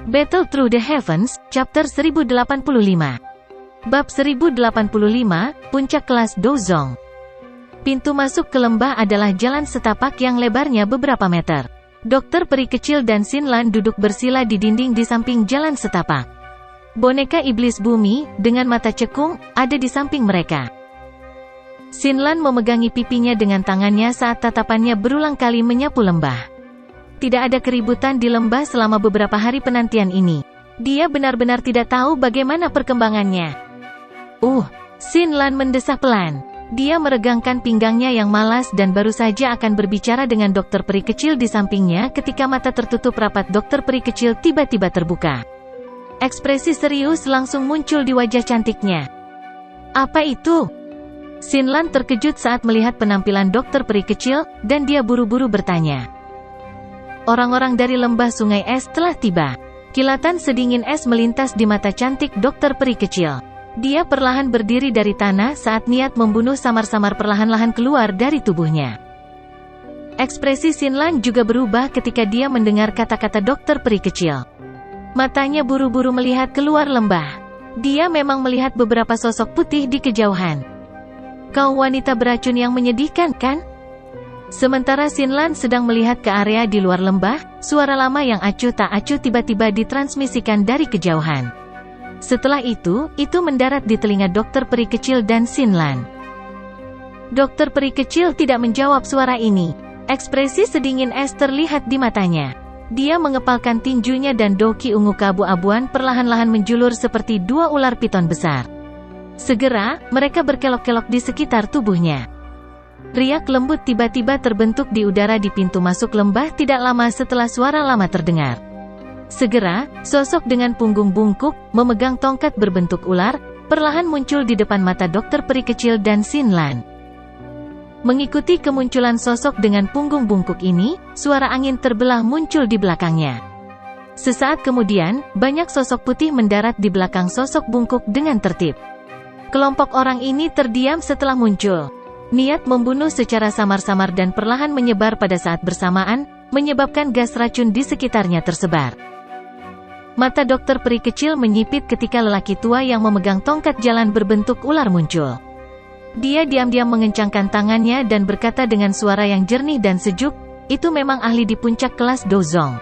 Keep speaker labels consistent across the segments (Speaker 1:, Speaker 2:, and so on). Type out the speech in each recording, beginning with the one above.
Speaker 1: Battle Through the Heavens, Chapter 1085. Bab 1085, Puncak Kelas Dozong. Pintu masuk ke lembah adalah jalan setapak yang lebarnya beberapa meter. Dokter peri kecil dan Xinlan duduk bersila di dinding di samping jalan setapak. Boneka iblis bumi, dengan mata cekung, ada di samping mereka. Xinlan memegangi pipinya dengan tangannya saat tatapannya berulang kali menyapu lembah. Tidak ada keributan di lembah selama beberapa hari penantian ini. Dia benar-benar tidak tahu bagaimana perkembangannya. Xinlan mendesah pelan. Dia meregangkan pinggangnya yang malas dan baru saja akan berbicara dengan dokter peri kecil di sampingnya ketika mata tertutup rapat dokter peri kecil tiba-tiba terbuka. Ekspresi serius langsung muncul di wajah cantiknya. Apa itu? Xinlan terkejut saat melihat penampilan dokter peri kecil, dan dia buru-buru bertanya. Orang-orang dari lembah sungai es telah tiba. Kilatan sedingin es melintas di mata cantik dokter peri kecil. Dia perlahan berdiri dari tanah saat niat membunuh samar-samar perlahan-lahan keluar dari tubuhnya. Ekspresi Xinlan juga berubah ketika dia mendengar kata-kata dokter peri kecil. Matanya buru-buru melihat keluar lembah. Dia memang melihat beberapa sosok putih di kejauhan. Kau wanita beracun yang menyedihkan, kan? Sementara Xinlan sedang melihat ke area di luar lembah, suara lama yang acuh tak acuh tiba-tiba ditransmisikan dari kejauhan. Setelah itu mendarat di telinga dokter peri kecil dan Xinlan. Dokter peri kecil tidak menjawab suara ini. Ekspresi sedingin es terlihat di matanya. Dia mengepalkan tinjunya dan doki ungu keabu-abuan perlahan-lahan menjulur seperti dua ular piton besar. Segera, mereka berkelok-kelok di sekitar tubuhnya. Riak lembut tiba-tiba terbentuk di udara di pintu masuk lembah tidak lama setelah suara lama terdengar. Segera, sosok dengan punggung bungkuk, memegang tongkat berbentuk ular, perlahan muncul di depan mata dokter peri kecil dan Xinlan. Mengikuti kemunculan sosok dengan punggung bungkuk ini, suara angin terbelah muncul di belakangnya. Sesaat kemudian, banyak sosok putih mendarat di belakang sosok bungkuk dengan tertib. Kelompok orang ini terdiam setelah muncul. Niat membunuh secara samar-samar dan perlahan menyebar pada saat bersamaan, menyebabkan gas racun di sekitarnya tersebar. Mata dokter peri kecil menyipit ketika lelaki tua yang memegang tongkat jalan berbentuk ular muncul. Dia diam-diam mengencangkan tangannya dan berkata dengan suara yang jernih dan sejuk, itu memang ahli di puncak kelas Dozong.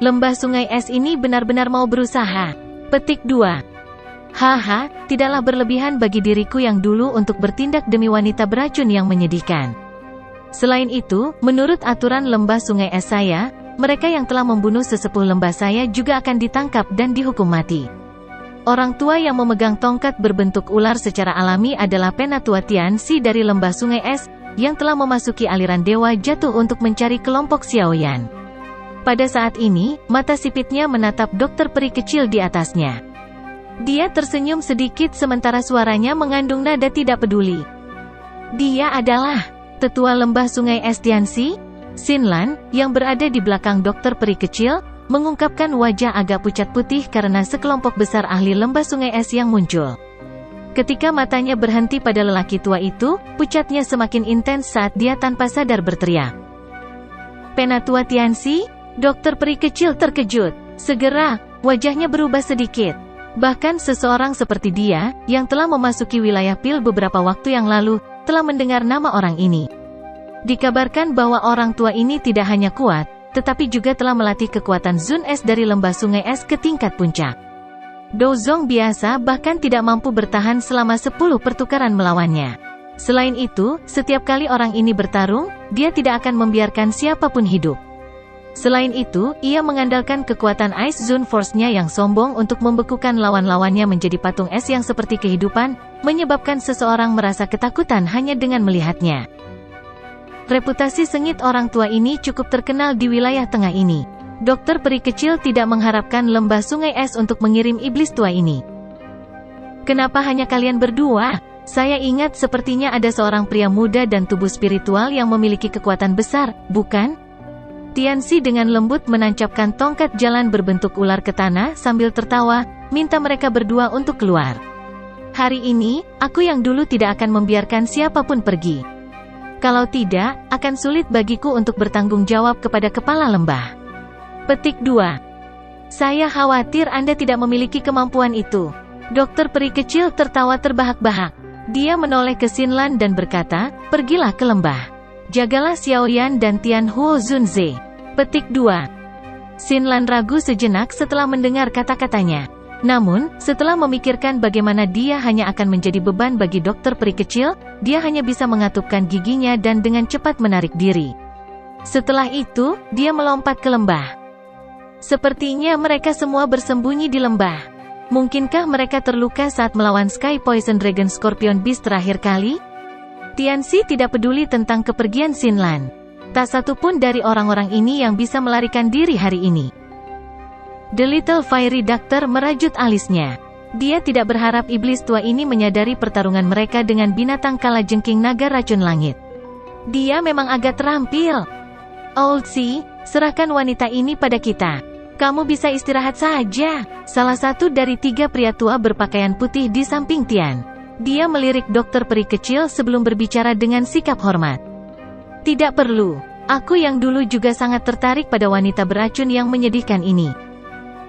Speaker 1: Lembah sungai es ini benar-benar mau berusaha. Petik 2. Haha, tidaklah berlebihan bagi diriku yang dulu untuk bertindak demi wanita beracun yang menyedihkan. Selain itu, menurut aturan lembah sungai es saya, mereka yang telah membunuh sesepuh lembah saya juga akan ditangkap dan dihukum mati. Orang tua yang memegang tongkat berbentuk ular secara alami adalah Penatua Tianxi dari lembah sungai es, yang telah memasuki aliran dewa jatuh untuk mencari kelompok Xiaoyan. Pada saat ini, mata sipitnya menatap dokter peri kecil di atasnya. Dia tersenyum sedikit sementara suaranya mengandung nada tidak peduli. Dia adalah tetua lembah sungai es Tianxi? Xinlan, yang berada di belakang dokter peri kecil, mengungkapkan wajah agak pucat putih karena sekelompok besar ahli lembah sungai es yang muncul. Ketika matanya berhenti pada lelaki tua itu, pucatnya semakin intens saat dia tanpa sadar berteriak. Penatua Tianxi? Dokter peri kecil terkejut. Segera, wajahnya berubah sedikit. Bahkan seseorang seperti dia, yang telah memasuki wilayah Pil beberapa waktu yang lalu, telah mendengar nama orang ini. Dikabarkan bahwa orang tua ini tidak hanya kuat, tetapi juga telah melatih kekuatan Zun Es dari lembah sungai es ke tingkat puncak. Dozong biasa bahkan tidak mampu bertahan selama 10 pertukaran melawannya. Selain itu, setiap kali orang ini bertarung, dia tidak akan membiarkan siapapun hidup. Selain itu, ia mengandalkan kekuatan Ice Zone Force-nya yang sombong untuk membekukan lawan-lawannya menjadi patung es yang seperti kehidupan, menyebabkan seseorang merasa ketakutan hanya dengan melihatnya. Reputasi sengit orang tua ini cukup terkenal di wilayah tengah ini. Dokter peri kecil tidak mengharapkan lembah sungai es untuk mengirim iblis tua ini. Kenapa hanya kalian berdua? Saya ingat sepertinya ada seorang pria muda dan tubuh spiritual yang memiliki kekuatan besar, bukan? Tianxi dengan lembut menancapkan tongkat jalan berbentuk ular ke tanah sambil tertawa, minta mereka berdua untuk keluar. Hari ini, aku yang dulu tidak akan membiarkan siapapun pergi. Kalau tidak, akan sulit bagiku untuk bertanggung jawab kepada kepala lembah. Petik 2. Saya khawatir Anda tidak memiliki kemampuan itu. Dokter peri kecil tertawa terbahak-bahak. Dia menoleh ke Xinlan dan berkata, pergilah ke lembah. Jagalah Xiaoyan dan Tian Huo Zunze. Petik 2. Xinlan ragu sejenak setelah mendengar kata-katanya. Namun, setelah memikirkan bagaimana dia hanya akan menjadi beban bagi dokter peri kecil, dia hanya bisa mengatupkan giginya dan dengan cepat menarik diri. Setelah itu, dia melompat ke lembah. Sepertinya mereka semua bersembunyi di lembah. Mungkinkah mereka terluka saat melawan Sky Poison Dragon Scorpion Beast terakhir kali? Tianxi tidak peduli tentang kepergian Xinlan. Tak satu pun dari orang-orang ini yang bisa melarikan diri hari ini. The Little Fiery Doctor merajut alisnya. Dia tidak berharap iblis tua ini menyadari pertarungan mereka dengan binatang kalajengking naga racun langit. Dia memang agak terampil. Old Si, serahkan wanita ini pada kita. Kamu bisa istirahat saja. Salah satu dari 3 pria tua berpakaian putih di samping Tian. Dia melirik dokter peri kecil sebelum berbicara dengan sikap hormat. Tidak perlu. Aku yang dulu juga sangat tertarik pada wanita beracun yang menyedihkan ini.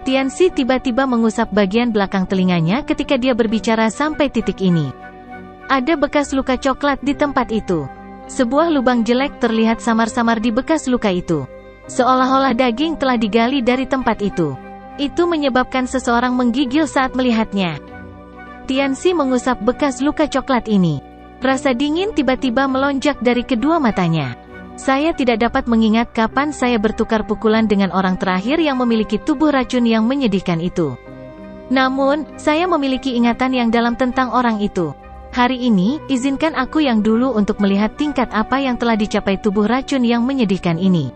Speaker 1: Tianxi tiba-tiba mengusap bagian belakang telinganya ketika dia berbicara sampai titik ini. Ada bekas luka coklat di tempat itu. Sebuah lubang jelek terlihat samar-samar di bekas luka itu. Seolah-olah daging telah digali dari tempat itu. Itu menyebabkan seseorang menggigil saat melihatnya. Tianxi mengusap bekas luka coklat ini. Rasa dingin tiba-tiba melonjak dari kedua matanya. Saya tidak dapat mengingat kapan saya bertukar pukulan dengan orang terakhir yang memiliki tubuh racun yang menyedihkan itu. Namun, saya memiliki ingatan yang dalam tentang orang itu. Hari ini, izinkan aku yang dulu untuk melihat tingkat apa yang telah dicapai tubuh racun yang menyedihkan ini.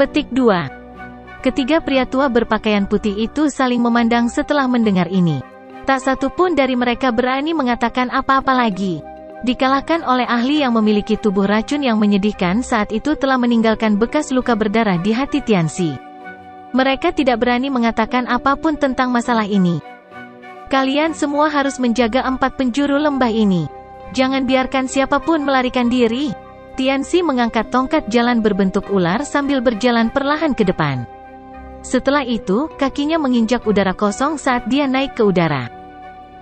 Speaker 1: Petik 2. Ketiga pria tua berpakaian putih itu saling memandang setelah mendengar ini. Tak satu pun dari mereka berani mengatakan apa-apa lagi. Dikalahkan oleh ahli yang memiliki tubuh racun yang menyedihkan saat itu telah meninggalkan bekas luka berdarah di hati Tianxi. Mereka tidak berani mengatakan apapun tentang masalah ini. Kalian semua harus menjaga 4 penjuru lembah ini. Jangan biarkan siapapun melarikan diri. Tianxi mengangkat tongkat jalan berbentuk ular sambil berjalan perlahan ke depan. Setelah itu, kakinya menginjak udara kosong saat dia naik ke udara.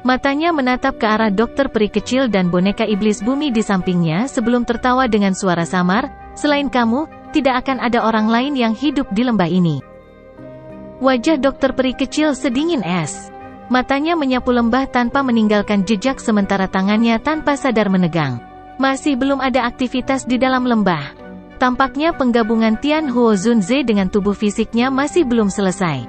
Speaker 1: Matanya menatap ke arah dokter peri kecil dan boneka iblis bumi di sampingnya sebelum tertawa dengan suara samar, selain kamu, tidak akan ada orang lain yang hidup di lembah ini. Wajah dokter peri kecil sedingin es. Matanya menyapu lembah tanpa meninggalkan jejak sementara tangannya tanpa sadar menegang. Masih belum ada aktivitas di dalam lembah. Tampaknya penggabungan Tian Huo Zunze dengan tubuh fisiknya masih belum selesai.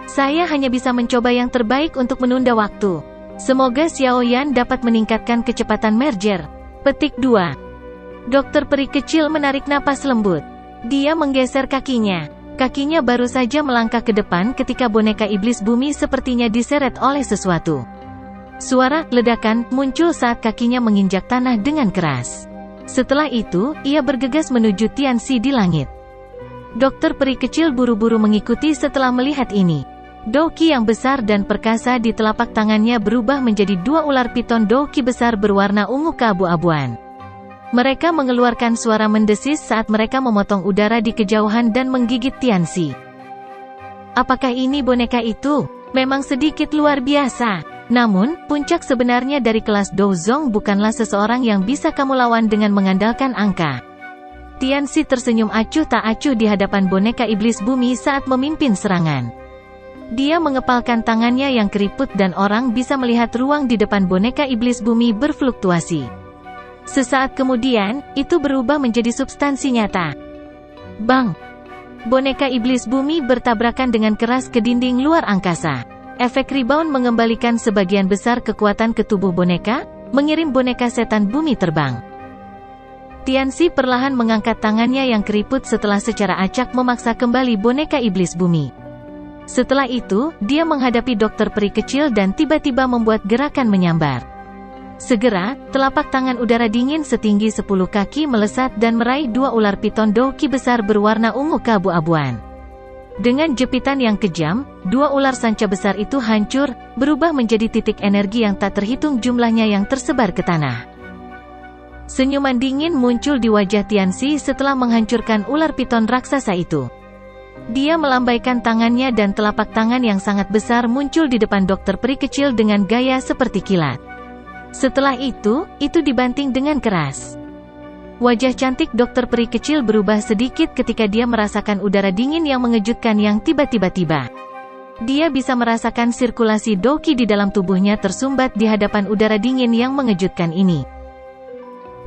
Speaker 1: Saya hanya bisa mencoba yang terbaik untuk menunda waktu. Semoga Xiaoyan dapat meningkatkan kecepatan merger. Petik 2. Dokter peri kecil menarik napas lembut. Dia menggeser kakinya. Kakinya baru saja melangkah ke depan ketika boneka iblis bumi sepertinya diseret oleh sesuatu. Suara ledakan muncul saat kakinya menginjak tanah dengan keras. Setelah itu, ia bergegas menuju Tianxi di langit. Dokter peri kecil buru-buru mengikuti setelah melihat ini. Douki yang besar dan perkasa di telapak tangannya berubah menjadi 2 ular piton douki besar berwarna ungu keabu-abuan. Mereka mengeluarkan suara mendesis saat mereka memotong udara di kejauhan dan menggigit Tianxi. Apakah ini boneka itu? Memang sedikit luar biasa. Namun, puncak sebenarnya dari kelas Douzong bukanlah seseorang yang bisa kamu lawan dengan mengandalkan angka. Tianxi tersenyum acuh tak acuh di hadapan boneka iblis bumi saat memimpin serangan. Dia mengepalkan tangannya yang keriput dan orang bisa melihat ruang di depan boneka iblis bumi berfluktuasi. Sesaat kemudian, itu berubah menjadi substansi nyata. Bang! Boneka iblis bumi bertabrakan dengan keras ke dinding luar angkasa. Efek rebound mengembalikan sebagian besar kekuatan ke tubuh boneka, mengirim boneka setan bumi terbang. Tianxi perlahan mengangkat tangannya yang keriput setelah secara acak memaksa kembali boneka iblis bumi. Setelah itu, dia menghadapi dokter peri kecil dan tiba-tiba membuat gerakan menyambar. Segera, telapak tangan udara dingin setinggi 10 kaki melesat dan meraih 2 ular piton douki besar berwarna ungu keabu-abuan. Dengan jepitan yang kejam, 2 ular sanca besar itu hancur, berubah menjadi titik energi yang tak terhitung jumlahnya yang tersebar ke tanah. Senyuman dingin muncul di wajah Tianxi setelah menghancurkan ular piton raksasa itu. Dia melambaikan tangannya dan telapak tangan yang sangat besar muncul di depan dokter peri kecil dengan gaya seperti kilat. Setelah itu dibanting dengan keras. Wajah cantik dokter peri kecil berubah sedikit ketika dia merasakan udara dingin yang mengejutkan yang tiba-tiba tiba. Dia bisa merasakan sirkulasi Doki di dalam tubuhnya tersumbat di hadapan udara dingin yang mengejutkan ini.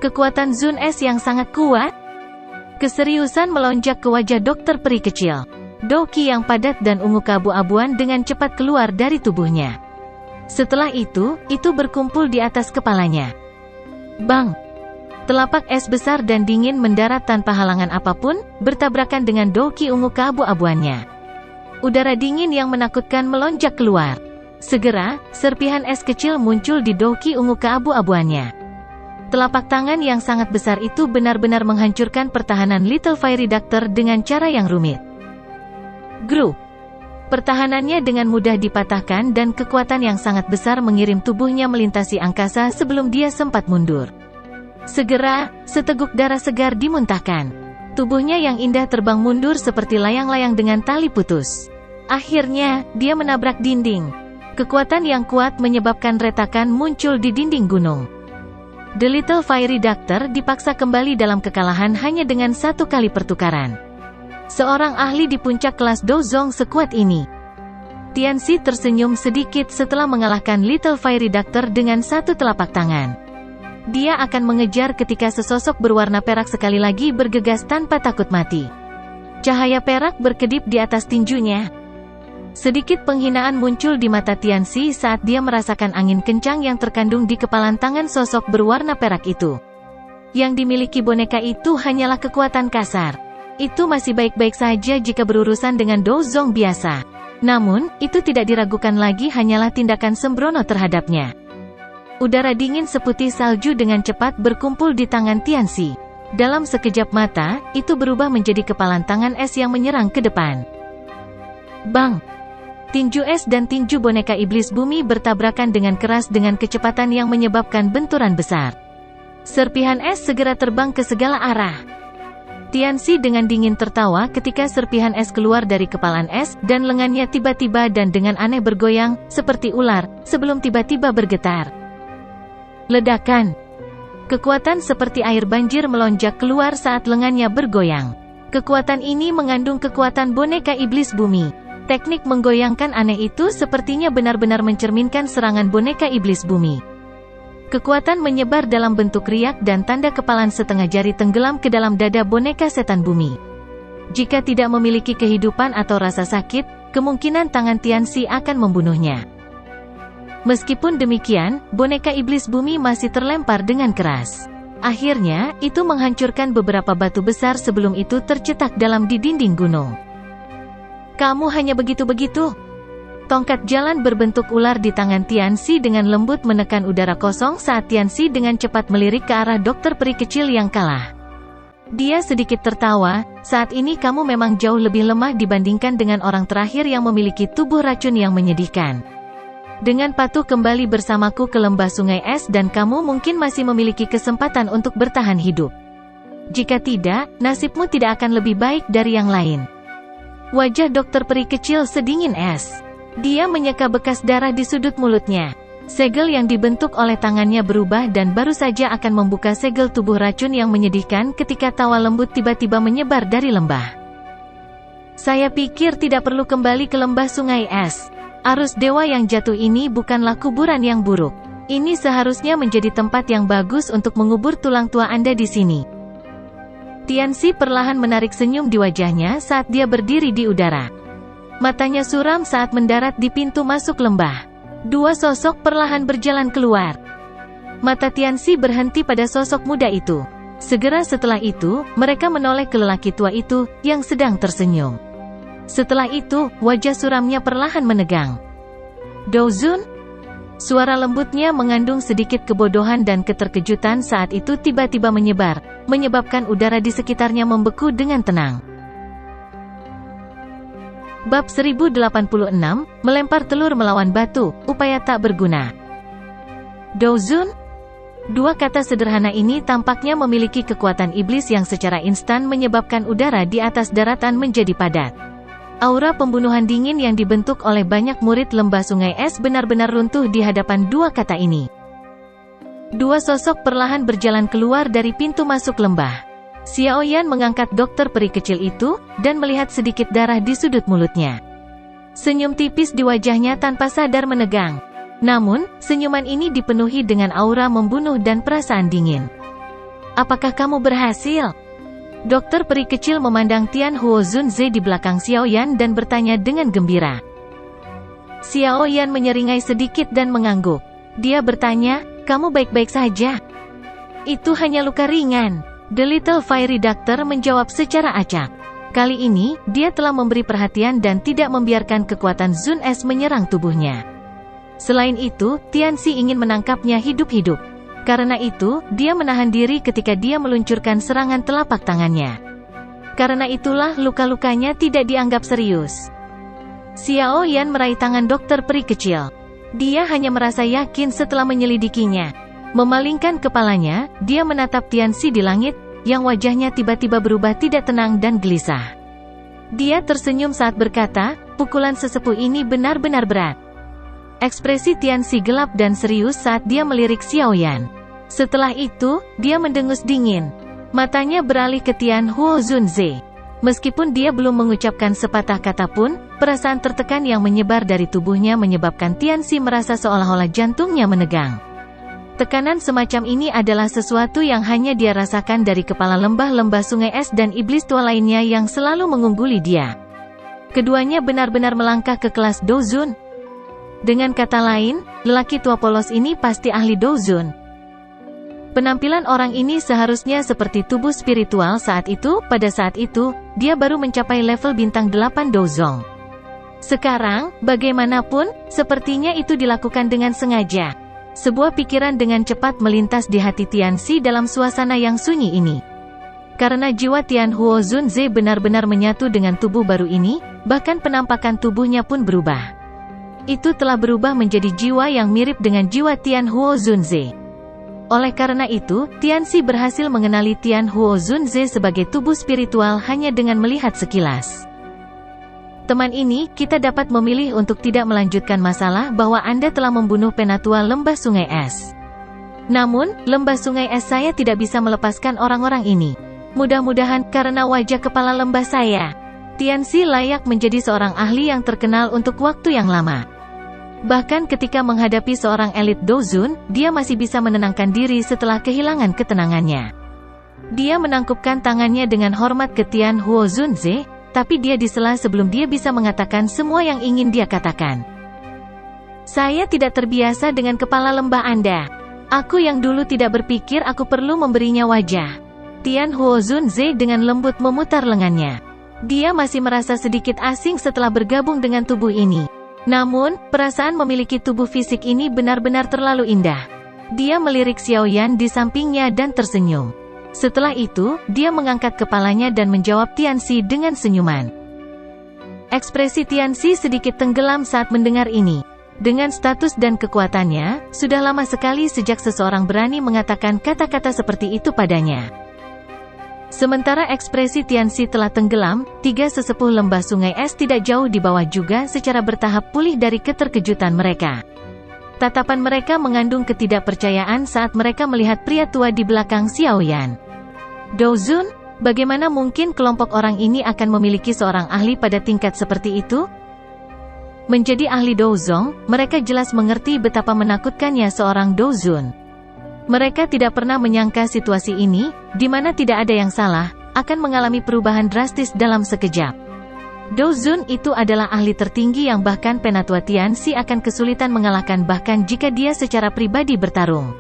Speaker 1: Kekuatan Zun Es yang sangat kuat. Keseriusan melonjak ke wajah dokter peri kecil. Doki yang padat dan ungu keabu-abuan dengan cepat keluar dari tubuhnya. Setelah itu berkumpul di atas kepalanya. Bang! Telapak es besar dan dingin mendarat tanpa halangan apapun, bertabrakan dengan Doki ungu keabu-abuannya. Udara dingin yang menakutkan melonjak keluar. Segera, serpihan es kecil muncul di Doki ungu keabu-abuannya. Telapak tangan yang sangat besar itu benar-benar menghancurkan pertahanan Little Fairy Doctor dengan cara yang rumit. Grup. Pertahanannya dengan mudah dipatahkan dan kekuatan yang sangat besar mengirim tubuhnya melintasi angkasa sebelum dia sempat mundur. Segera, seteguk darah segar dimuntahkan. Tubuhnya yang indah terbang mundur seperti layang-layang dengan tali putus. Akhirnya, dia menabrak dinding. Kekuatan yang kuat menyebabkan retakan muncul di dinding gunung. The Little Fairy Doctor dipaksa kembali dalam kekalahan hanya dengan satu kali pertukaran. Seorang ahli di puncak kelas Dozong sekuat ini. Tianxi tersenyum sedikit setelah mengalahkan Little Fairy Doctor dengan satu telapak tangan. Dia akan mengejar ketika sesosok berwarna perak sekali lagi bergegas tanpa takut mati. Cahaya perak berkedip di atas tinjunya. Sedikit penghinaan muncul di mata Tianxi saat dia merasakan angin kencang yang terkandung di kepalan tangan sosok berwarna perak itu. Yang dimiliki boneka itu hanyalah kekuatan kasar. Itu masih baik-baik saja jika berurusan dengan Dozong biasa. Namun, itu tidak diragukan lagi hanyalah tindakan sembrono terhadapnya. Udara dingin seputih salju dengan cepat berkumpul di tangan Tianxi. Dalam sekejap mata, itu berubah menjadi kepalan tangan es yang menyerang ke depan. Bang! Tinju es dan tinju boneka iblis bumi bertabrakan dengan keras dengan kecepatan yang menyebabkan benturan besar. Serpihan es segera terbang ke segala arah. Tianxi dengan dingin tertawa ketika serpihan es keluar dari kepalan es, dan lengannya tiba-tiba dan dengan aneh bergoyang, seperti ular, sebelum tiba-tiba bergetar. Ledakan. Kekuatan seperti air banjir melonjak keluar saat lengannya bergoyang. Kekuatan ini mengandung kekuatan boneka iblis bumi. Teknik menggoyangkan aneh itu sepertinya benar-benar mencerminkan serangan boneka iblis bumi. Kekuatan menyebar dalam bentuk riak dan tanda kepalan setengah jari tenggelam ke dalam dada boneka setan bumi. Jika tidak memiliki kehidupan atau rasa sakit, kemungkinan tangan Tianxi akan membunuhnya. Meskipun demikian, boneka iblis bumi masih terlempar dengan keras. Akhirnya, itu menghancurkan beberapa batu besar sebelum itu tercetak dalam di dinding gunung. Kamu hanya begitu-begitu. Tongkat jalan berbentuk ular di tangan Tianxi dengan lembut menekan udara kosong saat Tianxi dengan cepat melirik ke arah dokter peri kecil yang kalah. Dia sedikit tertawa, saat ini kamu memang jauh lebih lemah dibandingkan dengan orang terakhir yang memiliki tubuh racun yang menyedihkan. Dengan patuh kembali bersamaku ke lembah sungai es dan kamu mungkin masih memiliki kesempatan untuk bertahan hidup. Jika tidak, nasibmu tidak akan lebih baik dari yang lain. Wajah dokter peri kecil sedingin es. Dia menyeka bekas darah di sudut mulutnya. Segel yang dibentuk oleh tangannya berubah dan baru saja akan membuka segel tubuh racun yang menyedihkan ketika tawa lembut tiba-tiba menyebar dari lembah. Saya pikir tidak perlu kembali ke lembah sungai es. Arus dewa yang jatuh ini bukanlah kuburan yang buruk. Ini seharusnya menjadi tempat yang bagus untuk mengubur tulang tua Anda di sini. Tianxi perlahan menarik senyum di wajahnya saat dia berdiri di udara. Matanya suram saat mendarat di pintu masuk lembah. Dua sosok perlahan berjalan keluar. Mata Tianxi berhenti pada sosok muda itu. Segera setelah itu, mereka menoleh ke lelaki tua itu, yang sedang tersenyum. Setelah itu, wajah suramnya perlahan menegang. Dozun? Suara lembutnya mengandung sedikit kebodohan dan keterkejutan saat itu tiba-tiba menyebar, menyebabkan udara di sekitarnya membeku dengan tenang. Bab 1086, melempar telur melawan batu, upaya tak berguna. Dozun? Dua kata sederhana ini tampaknya memiliki kekuatan iblis yang secara instan menyebabkan udara di atas daratan menjadi padat. Aura pembunuhan dingin yang dibentuk oleh banyak murid lembah sungai es benar-benar runtuh di hadapan dua kata ini. Dua sosok perlahan berjalan keluar dari pintu masuk lembah. Xiaoyan mengangkat dokter peri kecil itu, dan melihat sedikit darah di sudut mulutnya. Senyum tipis di wajahnya tanpa sadar menegang. Namun, senyuman ini dipenuhi dengan aura membunuh dan perasaan dingin. Apakah kamu berhasil? Dokter peri kecil memandang Tian Huo Zunze di belakang Xiaoyan dan bertanya dengan gembira. Xiaoyan menyeringai sedikit dan mengangguk. Dia bertanya, kamu baik-baik saja? Itu hanya luka ringan. The Little Fairy Doctor menjawab secara acak. Kali ini, dia telah memberi perhatian dan tidak membiarkan kekuatan Zun Es menyerang tubuhnya. Selain itu, Tianxi ingin menangkapnya hidup-hidup. Karena itu, dia menahan diri ketika dia meluncurkan serangan telapak tangannya. Karena itulah luka-lukanya tidak dianggap serius. Xiaoyan meraih tangan dokter peri kecil. Dia hanya merasa yakin setelah menyelidikinya. Memalingkan kepalanya, dia menatap Tianxi di langit, yang wajahnya tiba-tiba berubah tidak tenang dan gelisah. Dia tersenyum saat berkata, pukulan sesepuh ini benar-benar berat. Ekspresi Tianxi gelap dan serius saat dia melirik Xiaoyan. Setelah itu, dia mendengus dingin. Matanya beralih ke Tian Huo Zunze. Meskipun dia belum mengucapkan sepatah kata pun, perasaan tertekan yang menyebar dari tubuhnya menyebabkan Tianxi merasa seolah-olah jantungnya menegang. Tekanan semacam ini adalah sesuatu yang hanya dia rasakan dari kepala lembah-lembah sungai es dan iblis tua lainnya yang selalu mengungguli dia. Keduanya benar-benar melangkah ke kelas Douzun. Dengan kata lain, lelaki tua polos ini pasti ahli Douzun. Penampilan orang ini seharusnya seperti tubuh spiritual saat itu. Pada saat itu, dia baru mencapai level bintang 8 Douzong. Sekarang, bagaimanapun, sepertinya itu dilakukan dengan sengaja. Sebuah pikiran dengan cepat melintas di hati Tianxi dalam suasana yang sunyi ini. Karena jiwa Tian Huo Zunze benar-benar menyatu dengan tubuh baru ini, bahkan penampakan tubuhnya pun berubah. Itu telah berubah menjadi jiwa yang mirip dengan jiwa Tian Huo Zunze. Oleh karena itu, Tianxi berhasil mengenali Tian Huo Zunze sebagai tubuh spiritual hanya dengan melihat sekilas. Teman ini, kita dapat memilih untuk tidak melanjutkan masalah bahwa Anda telah membunuh penatua lembah sungai es. Namun, lembah sungai es saya tidak bisa melepaskan orang-orang ini. Mudah-mudahan, karena wajah kepala lembah saya, Tianxi layak menjadi seorang ahli yang terkenal untuk waktu yang lama. Bahkan ketika menghadapi seorang elit Douzun, dia masih bisa menenangkan diri setelah kehilangan ketenangannya. Dia menangkupkan tangannya dengan hormat ke Tian Huo Zunze, tapi dia disela sebelum dia bisa mengatakan semua yang ingin dia katakan. Saya tidak terbiasa dengan kepala lembah Anda. Aku yang dulu tidak berpikir aku perlu memberinya wajah. Tian Huo Zunze dengan lembut memutar lengannya. Dia masih merasa sedikit asing setelah bergabung dengan tubuh ini. Namun, perasaan memiliki tubuh fisik ini benar-benar terlalu indah. Dia melirik Xiaoyan di sampingnya dan tersenyum. Setelah itu, dia mengangkat kepalanya dan menjawab Tianxi dengan senyuman. Ekspresi Tianxi sedikit tenggelam saat mendengar ini. Dengan status dan kekuatannya, sudah lama sekali sejak seseorang berani mengatakan kata-kata seperti itu padanya. Sementara ekspresi Tianxi telah tenggelam, tiga sesepuh lembah sungai es tidak jauh di bawah juga secara bertahap pulih dari keterkejutan mereka. Tatapan mereka mengandung ketidakpercayaan saat mereka melihat pria tua di belakang Xiaoyan. Douzun, bagaimana mungkin kelompok orang ini akan memiliki seorang ahli pada tingkat seperti itu? Menjadi ahli Douzong, mereka jelas mengerti betapa menakutkannya seorang Douzun. Mereka tidak pernah menyangka situasi ini, di mana tidak ada yang salah, akan mengalami perubahan drastis dalam sekejap. Douzun itu adalah ahli tertinggi yang bahkan penatua Tianxi akan kesulitan mengalahkan bahkan jika dia secara pribadi bertarung.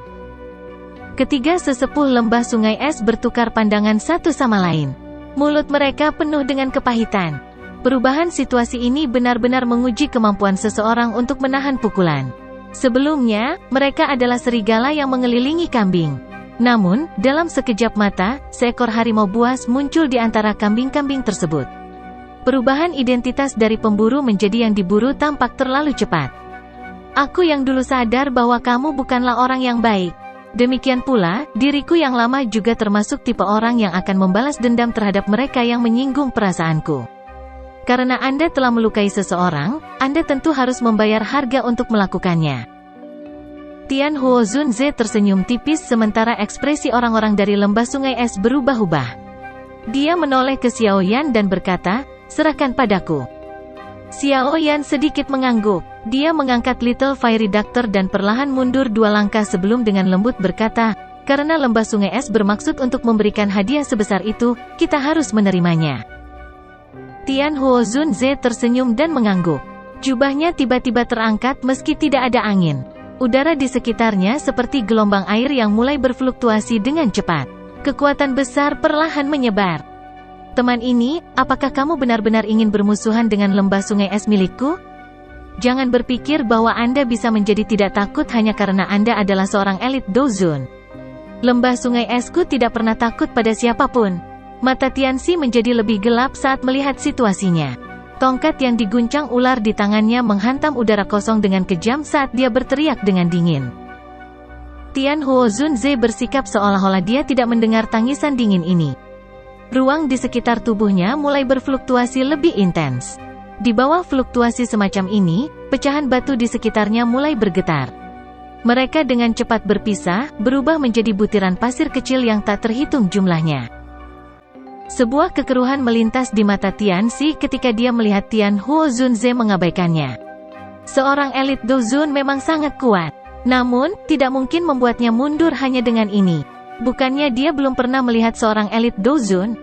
Speaker 1: Ketiga sesepuh lembah sungai es bertukar pandangan satu sama lain. Mulut mereka penuh dengan kepahitan. Perubahan situasi ini benar-benar menguji kemampuan seseorang untuk menahan pukulan. Sebelumnya, mereka adalah serigala yang mengelilingi kambing. Namun, dalam sekejap mata, seekor harimau buas muncul di antara kambing-kambing tersebut. Perubahan identitas dari pemburu menjadi yang diburu tampak terlalu cepat. Aku yang dulu sadar bahwa kamu bukanlah orang yang baik. Demikian pula, diriku yang lama juga termasuk tipe orang yang akan membalas dendam terhadap mereka yang menyinggung perasaanku. Karena Anda telah melukai seseorang, Anda tentu harus membayar harga untuk melakukannya. Tian Huo Zunze tersenyum tipis sementara ekspresi orang-orang dari lembah sungai es berubah-ubah. Dia menoleh ke Xiao Yan dan berkata, "Serahkan padaku." Xiao Yan sedikit mengangguk. Dia mengangkat Little Fairy Doctor dan perlahan mundur 2 langkah sebelum dengan lembut berkata, "Karena lembah sungai es bermaksud untuk memberikan hadiah sebesar itu, kita harus menerimanya." Tian Huo Zunze tersenyum dan mengangguk. Jubahnya tiba-tiba terangkat meski tidak ada angin. Udara di sekitarnya seperti gelombang air yang mulai berfluktuasi dengan cepat. Kekuatan besar perlahan menyebar. "Teman ini, apakah kamu benar-benar ingin bermusuhan dengan lembah sungai es milikku? Jangan berpikir bahwa Anda bisa menjadi tidak takut hanya karena Anda adalah seorang elit Dozun. Lembah sungai esku tidak pernah takut pada siapapun." Mata Tianxi menjadi lebih gelap saat melihat situasinya. Tongkat yang diguncang ular di tangannya menghantam udara kosong dengan kejam saat dia berteriak dengan dingin. Tian Huo Zunze bersikap seolah-olah dia tidak mendengar tangisan dingin ini. Ruang di sekitar tubuhnya mulai berfluktuasi lebih intens. Di bawah fluktuasi semacam ini, pecahan batu di sekitarnya mulai bergetar. Mereka dengan cepat berpisah, berubah menjadi butiran pasir kecil yang tak terhitung jumlahnya. Sebuah kekeruhan melintas di mata Tianxi ketika dia melihat Tian Huo Zunze mengabaikannya. Seorang elit Dozun memang sangat kuat. Namun, tidak mungkin membuatnya mundur hanya dengan ini. Bukannya dia belum pernah melihat seorang elit Dozun?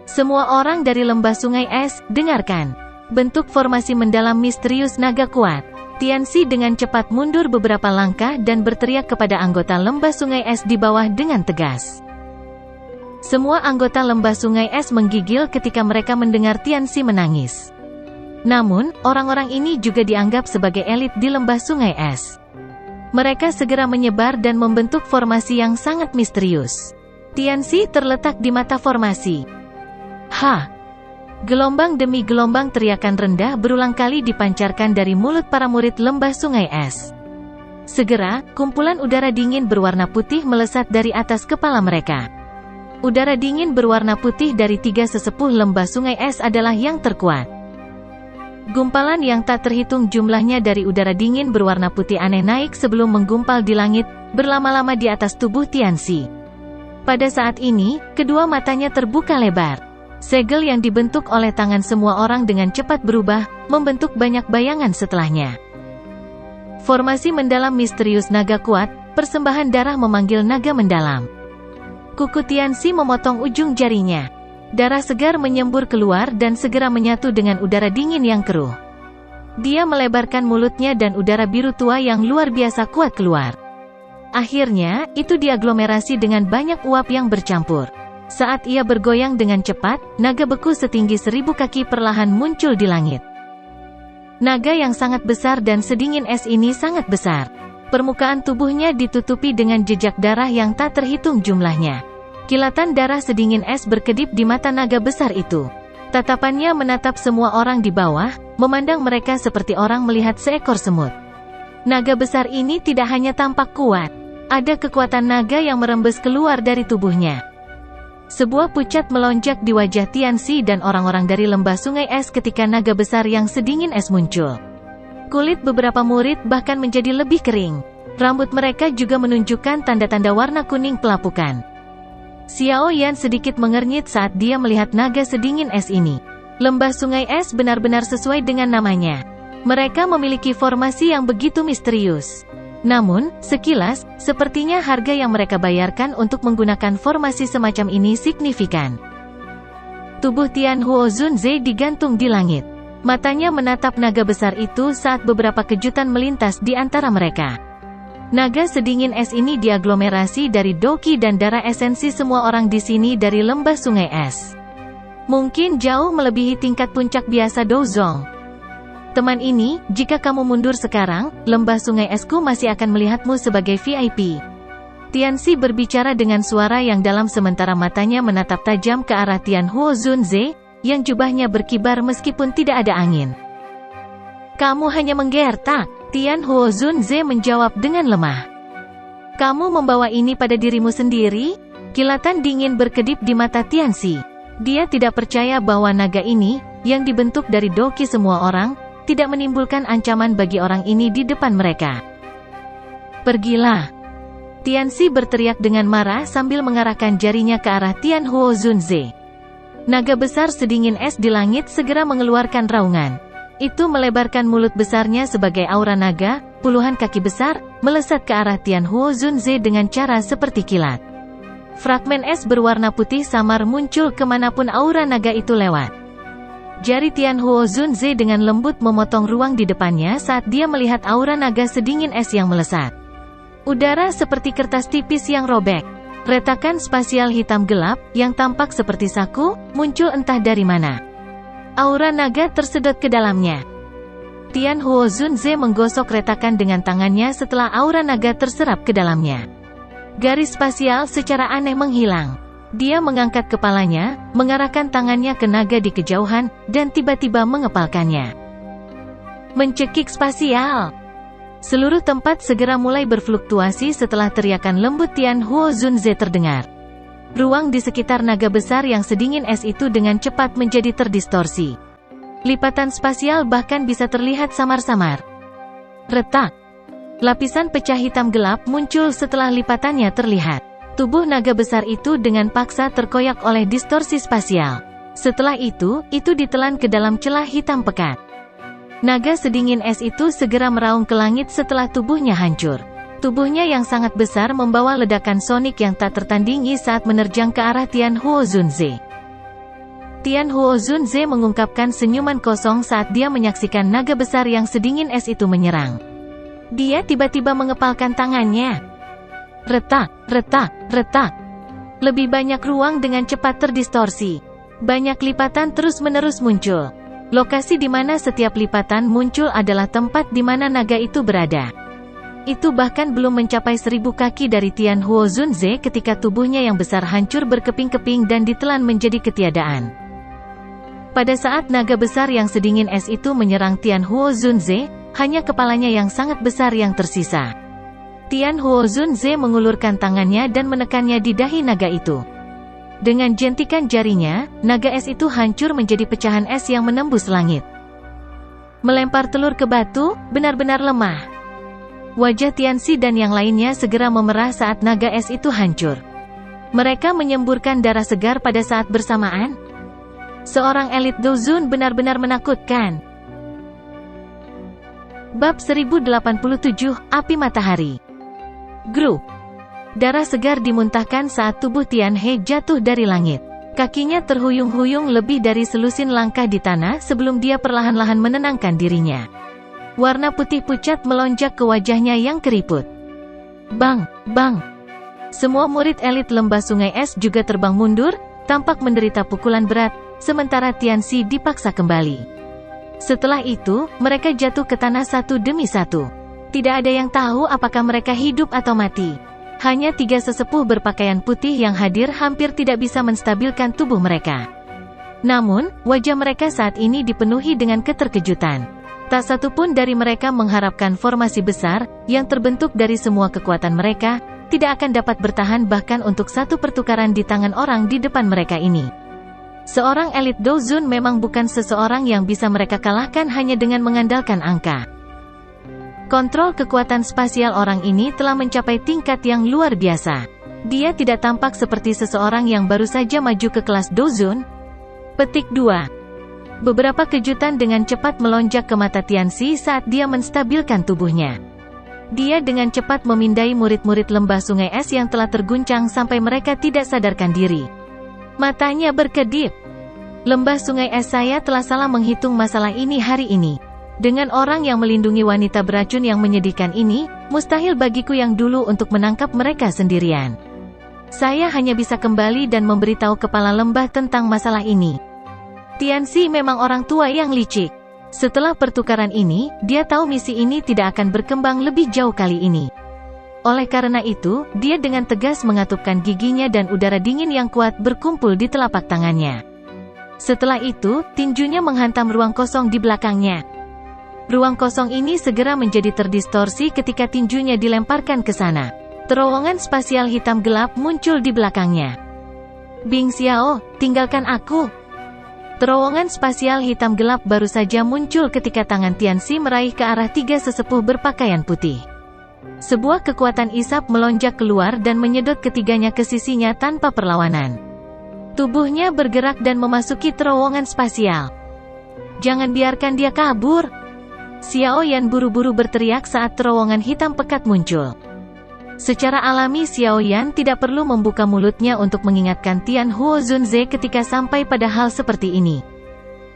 Speaker 1: Semua orang dari lembah sungai es, dengarkan. Bentuk formasi mendalam misterius naga kuat. Tianxi dengan cepat mundur beberapa langkah dan berteriak kepada anggota lembah sungai es di bawah dengan tegas. Semua anggota lembah sungai es menggigil ketika mereka mendengar Tianxi menangis. Namun, orang-orang ini juga dianggap sebagai elit di lembah sungai es. Mereka segera menyebar dan membentuk formasi yang sangat misterius. Tianxi terletak di mata formasi. "Ha!" Gelombang demi gelombang teriakan rendah berulang kali dipancarkan dari mulut para murid lembah sungai es. Segera, kumpulan udara dingin berwarna putih melesat dari atas kepala mereka. Udara dingin berwarna putih dari 3 sesepuh lembah sungai es adalah yang terkuat. Gumpalan yang tak terhitung jumlahnya dari udara dingin berwarna putih aneh naik sebelum menggumpal di langit, berlama-lama di atas tubuh Tianxi. Pada saat ini, kedua matanya terbuka lebar. Segel yang dibentuk oleh tangan semua orang dengan cepat berubah, membentuk banyak bayangan setelahnya. Formasi mendalam misterius naga kuat, persembahan darah memanggil naga mendalam. Kuku Tianxi memotong ujung jarinya. Darah segar menyembur keluar dan segera menyatu dengan udara dingin yang keruh. Dia melebarkan mulutnya dan udara biru tua yang luar biasa kuat keluar. Akhirnya, itu diaglomerasi dengan banyak uap yang bercampur. Saat ia bergoyang dengan cepat, naga beku setinggi 1000 kaki perlahan muncul di langit. Naga yang sangat besar dan sedingin es ini sangat besar. Permukaan tubuhnya ditutupi dengan jejak darah yang tak terhitung jumlahnya. Kilatan darah sedingin es berkedip di mata naga besar itu. Tatapannya menatap semua orang di bawah, memandang mereka seperti orang melihat seekor semut. Naga besar ini tidak hanya tampak kuat. Ada kekuatan naga yang merembes keluar dari tubuhnya. Sebuah pucat melonjak di wajah Tianxi dan orang-orang dari lembah sungai es ketika naga besar yang sedingin es muncul. Kulit beberapa murid bahkan menjadi lebih kering. Rambut mereka juga menunjukkan tanda-tanda warna kuning pelapukan. Xiao Yan sedikit mengernyit saat dia melihat naga sedingin es ini. Lembah sungai es benar-benar sesuai dengan namanya. Mereka memiliki formasi yang begitu misterius. Namun, sekilas, sepertinya harga yang mereka bayarkan untuk menggunakan formasi semacam ini signifikan. Tubuh Tian Huo Zunze digantung di langit. Matanya menatap naga besar itu saat beberapa kejutan melintas di antara mereka. Naga sedingin es ini diaglomerasi dari doki dan darah esensi semua orang di sini dari lembah sungai es. Mungkin jauh melebihi tingkat puncak biasa Dozong. Teman ini, jika kamu mundur sekarang, lembah sungai esku masih akan melihatmu sebagai VIP. Tianxi berbicara dengan suara yang dalam sementara matanya menatap tajam ke arah Tian Huo Zunze, yang jubahnya berkibar meskipun tidak ada angin. "Kamu hanya menggertak," Tian Huo Zunze menjawab dengan lemah. "Kamu membawa ini pada dirimu sendiri?" Kilatan dingin berkedip di mata Tianxi. Dia tidak percaya bahwa naga ini, yang dibentuk dari doki semua orang, tidak menimbulkan ancaman bagi orang ini di depan mereka. Pergilah! Tianxi berteriak dengan marah sambil mengarahkan jarinya ke arah Tianhuo Zunze. Naga besar sedingin es di langit segera mengeluarkan raungan. Itu melebarkan mulut besarnya sebagai aura naga, puluhan kaki besar, melesat ke arah Tianhuo Zunze dengan cara seperti kilat. Fragmen es berwarna putih samar muncul kemanapun aura naga itu lewat. Jari Tianhuo Zunze dengan lembut memotong ruang di depannya saat dia melihat aura naga sedingin es yang melesat. Udara seperti kertas tipis yang robek. Retakan spasial hitam gelap, yang tampak seperti saku, muncul entah dari mana. Aura naga tersedot ke dalamnya. Tianhuo Zunze menggosok retakan dengan tangannya setelah aura naga terserap ke dalamnya. Garis spasial secara aneh menghilang. Dia mengangkat kepalanya, mengarahkan tangannya ke naga di kejauhan, dan tiba-tiba mengepalkannya. Mencekik spasial! Seluruh tempat segera mulai berfluktuasi setelah teriakan lembut Tianhuo Zunze terdengar. Ruang di sekitar naga besar yang sedingin es itu dengan cepat menjadi terdistorsi. Lipatan spasial bahkan bisa terlihat samar-samar. Retak! Lapisan pecah hitam gelap muncul setelah lipatannya terlihat. Tubuh naga besar itu dengan paksa terkoyak oleh distorsi spasial. Setelah itu ditelan ke dalam celah hitam pekat. Naga sedingin es itu segera meraung ke langit setelah tubuhnya hancur. Tubuhnya yang sangat besar membawa ledakan sonik yang tak tertandingi saat menerjang ke arah Tianhuo Zunze. Tianhuo Zunze mengungkapkan senyuman kosong saat dia menyaksikan naga besar yang sedingin es itu menyerang. Dia tiba-tiba mengepalkan tangannya. Retak, retak, retak. Lebih banyak ruang dengan cepat terdistorsi. Banyak lipatan terus-menerus muncul. Lokasi di mana setiap lipatan muncul adalah tempat di mana naga itu berada. Itu bahkan belum mencapai 1000 kaki dari Tianhuo Zunze ketika tubuhnya yang besar hancur berkeping-keping dan ditelan menjadi ketiadaan. Pada saat naga besar yang sedingin es itu menyerang Tianhuo Zunze, hanya kepalanya yang sangat besar yang tersisa. Tianhuo Zunze mengulurkan tangannya dan menekannya di dahi naga itu. Dengan jentikan jarinya, naga es itu hancur menjadi pecahan es yang menembus langit. Melempar telur ke batu, benar-benar lemah. Wajah Tianxi dan yang lainnya segera memerah saat naga es itu hancur. Mereka menyemburkan darah segar pada saat bersamaan. Seorang elit Douzun benar-benar menakutkan. Bab 1087, Api Matahari. Grup. Darah segar dimuntahkan saat tubuh Tian He jatuh dari langit. Kakinya terhuyung-huyung lebih dari selusin langkah di tanah sebelum dia perlahan-lahan menenangkan dirinya. Warna putih pucat melonjak ke wajahnya yang keriput. Bang, bang. Semua murid elit lembah sungai es juga terbang mundur, tampak menderita pukulan berat, sementara Tianxi dipaksa kembali. Setelah itu, mereka jatuh ke tanah satu demi satu. Tidak ada yang tahu apakah mereka hidup atau mati. Hanya 3 sesepuh berpakaian putih yang hadir hampir tidak bisa menstabilkan tubuh mereka. Namun, wajah mereka saat ini dipenuhi dengan keterkejutan. Tak satu pun dari mereka mengharapkan formasi besar, yang terbentuk dari semua kekuatan mereka, tidak akan dapat bertahan bahkan untuk satu pertukaran di tangan orang di depan mereka ini. Seorang elit Douzun memang bukan seseorang yang bisa mereka kalahkan hanya dengan mengandalkan angka. Kontrol kekuatan spasial orang ini telah mencapai tingkat yang luar biasa. Dia tidak tampak seperti seseorang yang baru saja maju ke kelas Douzun. Petik 2. Beberapa kejutan dengan cepat melonjak ke mata Tianxi saat dia menstabilkan tubuhnya. Dia dengan cepat memindai murid-murid lembah sungai es yang telah terguncang sampai mereka tidak sadarkan diri. Matanya berkedip. Lembah sungai es, saya telah salah menghitung masalah ini hari ini. Dengan orang yang melindungi wanita beracun yang menyedihkan ini, mustahil bagiku yang dulu untuk menangkap mereka sendirian. Saya hanya bisa kembali dan memberitahu kepala lembah tentang masalah ini. Tianxi memang orang tua yang licik. Setelah pertukaran ini, dia tahu misi ini tidak akan berkembang lebih jauh kali ini. Oleh karena itu, dia dengan tegas mengatupkan giginya dan udara dingin yang kuat berkumpul di telapak tangannya. Setelah itu, tinjunya menghantam ruang kosong di belakangnya. Ruang kosong ini segera menjadi terdistorsi ketika tinjunya dilemparkan ke sana. Terowongan spasial hitam gelap muncul di belakangnya. Bing Xiao, tinggalkan aku. Terowongan spasial hitam gelap baru saja muncul ketika tangan Tianxi meraih ke arah tiga sesepuh berpakaian putih. Sebuah kekuatan isap melonjak keluar dan menyedot ketiganya ke sisinya tanpa perlawanan. Tubuhnya bergerak dan memasuki terowongan spasial. "Jangan biarkan dia kabur!" Xiao Yan buru-buru berteriak saat terowongan hitam pekat muncul. Secara alami Xiao Yan tidak perlu membuka mulutnya untuk mengingatkan Tian Huo Zunze ketika sampai pada hal seperti ini.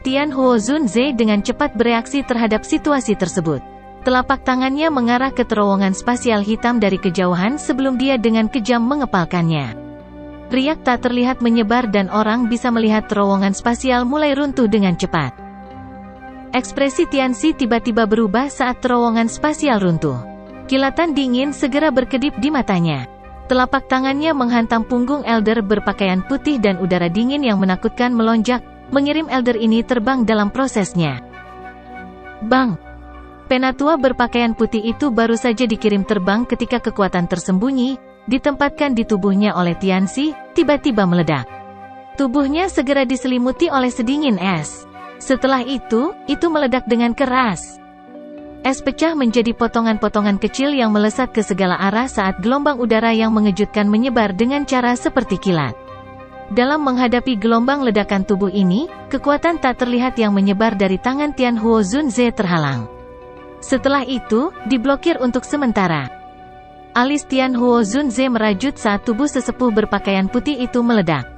Speaker 1: Tian Huo Zunze dengan cepat bereaksi terhadap situasi tersebut. Telapak tangannya mengarah ke terowongan spasial hitam dari kejauhan sebelum dia dengan kejam mengepalkannya. Riak tak terlihat menyebar dan orang bisa melihat terowongan spasial mulai runtuh dengan cepat. Ekspresi Tianxi tiba-tiba berubah saat terowongan spasial runtuh. Kilatan dingin segera berkedip di matanya. Telapak tangannya menghantam punggung Elder berpakaian putih dan udara dingin yang menakutkan melonjak, mengirim Elder ini terbang dalam prosesnya. Bang! Penatua berpakaian putih itu baru saja dikirim terbang ketika kekuatan tersembunyi, ditempatkan di tubuhnya oleh Tianxi, tiba-tiba meledak. Tubuhnya segera diselimuti oleh sedingin es. Setelah itu meledak dengan keras. Es pecah menjadi potongan-potongan kecil yang melesat ke segala arah saat gelombang udara yang mengejutkan menyebar dengan cara seperti kilat. Dalam menghadapi gelombang ledakan tubuh ini, kekuatan tak terlihat yang menyebar dari tangan Tian Huo Zunze terhalang. Setelah itu, diblokir untuk sementara. Alis Tian Huo Zunze merajut saat tubuh sesepuh berpakaian putih itu meledak.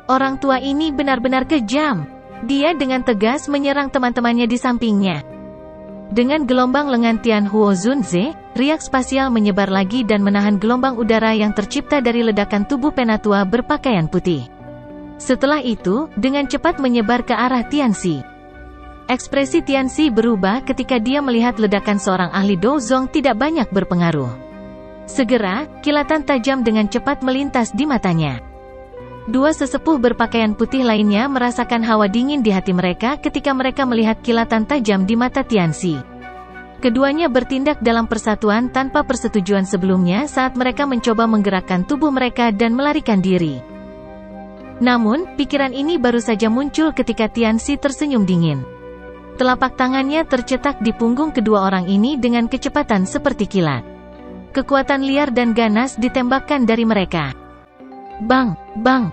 Speaker 1: Orang tua ini benar-benar kejam. Dia dengan tegas menyerang teman-temannya di sampingnya. Dengan gelombang lengan Tian Huo Zunze, riak spasial menyebar lagi dan menahan gelombang udara yang tercipta dari ledakan tubuh penatua berpakaian putih. Setelah itu, dengan cepat menyebar ke arah Tianxi. Ekspresi Tianxi berubah ketika dia melihat ledakan seorang ahli Douzong tidak banyak berpengaruh. Segera, kilatan tajam dengan cepat melintas di matanya. Dua sesepuh berpakaian putih lainnya merasakan hawa dingin di hati mereka ketika mereka melihat kilatan tajam di mata Tianxi. Keduanya bertindak dalam persatuan tanpa persetujuan sebelumnya saat mereka mencoba menggerakkan tubuh mereka dan melarikan diri. Namun, pikiran ini baru saja muncul ketika Tianxi tersenyum dingin. Telapak tangannya tercetak di punggung kedua orang ini dengan kecepatan seperti kilat. Kekuatan liar dan ganas ditembakkan dari mereka. Bang! Bang!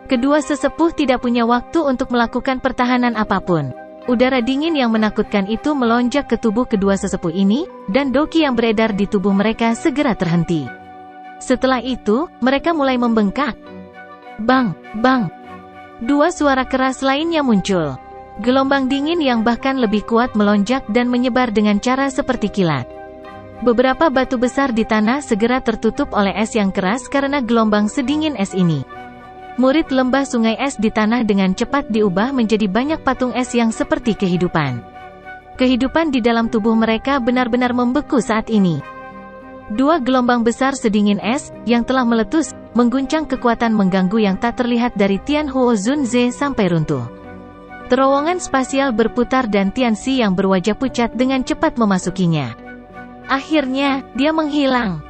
Speaker 1: Kedua sesepuh tidak punya waktu untuk melakukan pertahanan apapun. Udara dingin yang menakutkan itu melonjak ke tubuh kedua sesepuh ini, dan doki yang beredar di tubuh mereka segera terhenti. Setelah itu, mereka mulai membengkak. Bang! Bang! Dua suara keras lainnya muncul. Gelombang dingin yang bahkan lebih kuat melonjak dan menyebar dengan cara seperti kilat. Beberapa batu besar di tanah segera tertutup oleh es yang keras karena gelombang sedingin es ini. Murid lembah sungai es di tanah dengan cepat diubah menjadi banyak patung es yang seperti kehidupan. Kehidupan di dalam tubuh mereka benar-benar membeku saat ini. Dua gelombang besar sedingin es, yang telah meletus, mengguncang kekuatan mengganggu yang tak terlihat dari Tian Huo Zunze sampai runtuh. Terowongan spasial berputar dan Tianxi yang berwajah pucat dengan cepat memasukinya. Akhirnya, dia menghilang.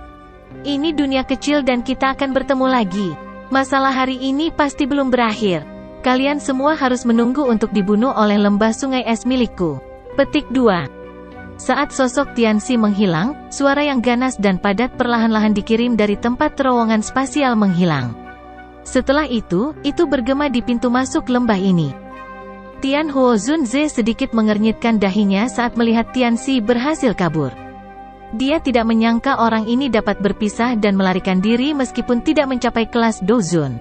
Speaker 1: Ini dunia kecil dan kita akan bertemu lagi. Masalah hari ini pasti belum berakhir. Kalian semua harus menunggu untuk dibunuh oleh lembah sungai es milikku. Petik 2. Saat sosok Tianxi menghilang, suara yang ganas dan padat perlahan-lahan dikirim dari tempat terowongan spasial menghilang. Setelah itu bergema di pintu masuk lembah ini. Tian Huo Zunze sedikit mengernyitkan dahinya saat melihat Tianxi berhasil kabur. Dia tidak menyangka orang ini dapat berpisah dan melarikan diri meskipun tidak mencapai kelas Douzon.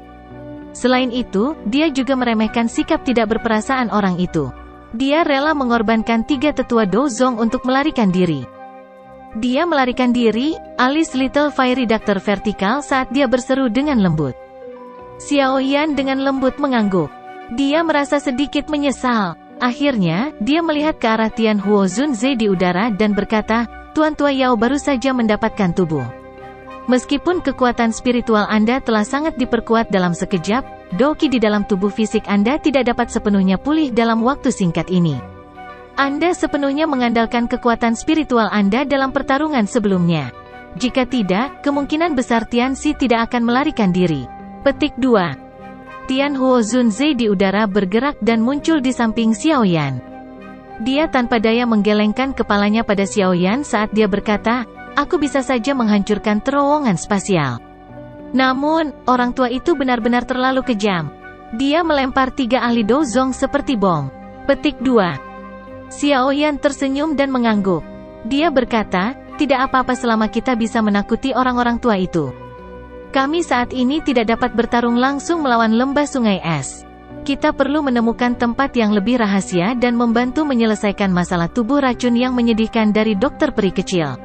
Speaker 1: Selain itu, dia juga meremehkan sikap tidak berperasaan orang itu. Dia rela mengorbankan 3 tetua Douzong untuk melarikan diri. Dia melarikan diri, alis Little Fairy Doctor vertikal saat dia berseru dengan lembut. Xiao Yan dengan lembut mengangguk. Dia merasa sedikit menyesal. Akhirnya, dia melihat ke arah Tian Huo Zunze di udara dan berkata, Tuan Tua Yao baru saja mendapatkan tubuh. Meskipun kekuatan spiritual Anda telah sangat diperkuat dalam sekejap, doki di dalam tubuh fisik Anda tidak dapat sepenuhnya pulih dalam waktu singkat ini. Anda sepenuhnya mengandalkan kekuatan spiritual Anda dalam pertarungan sebelumnya. Jika tidak, kemungkinan besar Tianxi tidak akan melarikan diri. Petik 2. Tian Huo Zunze di udara bergerak dan muncul di samping Xiaoyan. Dia tanpa daya menggelengkan kepalanya pada Xiaoyan saat dia berkata, "Aku bisa saja menghancurkan terowongan spasial." Namun, orang tua itu benar-benar terlalu kejam. Dia melempar 3 ahli Dozong seperti bom. Petik 2. Xiaoyan tersenyum dan mengangguk. Dia berkata, "Tidak apa-apa selama kita bisa menakuti orang-orang tua itu. Kami saat ini tidak dapat bertarung langsung melawan lembah sungai es. Kita perlu menemukan tempat yang lebih rahasia dan membantu menyelesaikan masalah tubuh racun yang menyedihkan dari dokter peri kecil."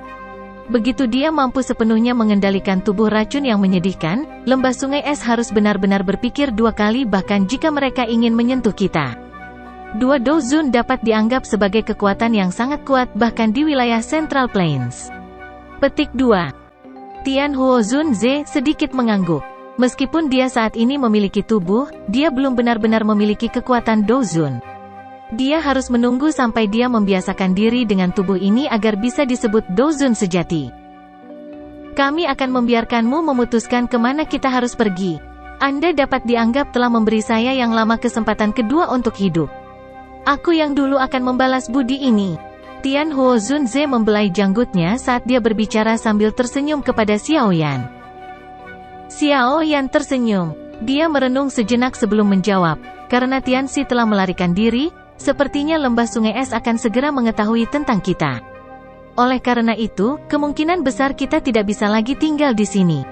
Speaker 1: Begitu dia mampu sepenuhnya mengendalikan tubuh racun yang menyedihkan, lembah sungai es harus benar-benar berpikir 2 kali bahkan jika mereka ingin menyentuh kita. 2 Dozun dapat dianggap sebagai kekuatan yang sangat kuat bahkan di wilayah Central Plains. Petik 2. Tian Huo Zunze sedikit mengangguk. Meskipun dia saat ini memiliki tubuh, dia belum benar-benar memiliki kekuatan Dozun. Dia harus menunggu sampai dia membiasakan diri dengan tubuh ini agar bisa disebut Dozun sejati. Kami akan membiarkanmu memutuskan kemana kita harus pergi. Anda dapat dianggap telah memberi saya yang lama kesempatan kedua untuk hidup. Aku yang dulu akan membalas budi ini. Tian Huo Zunze membelai janggutnya saat dia berbicara sambil tersenyum kepada Xiaoyan. Xiaoyan tersenyum. Dia merenung sejenak sebelum menjawab. Karena Tianxi telah melarikan diri, sepertinya lembah sungai es akan segera mengetahui tentang kita. Oleh karena itu, kemungkinan besar kita tidak bisa lagi tinggal di sini.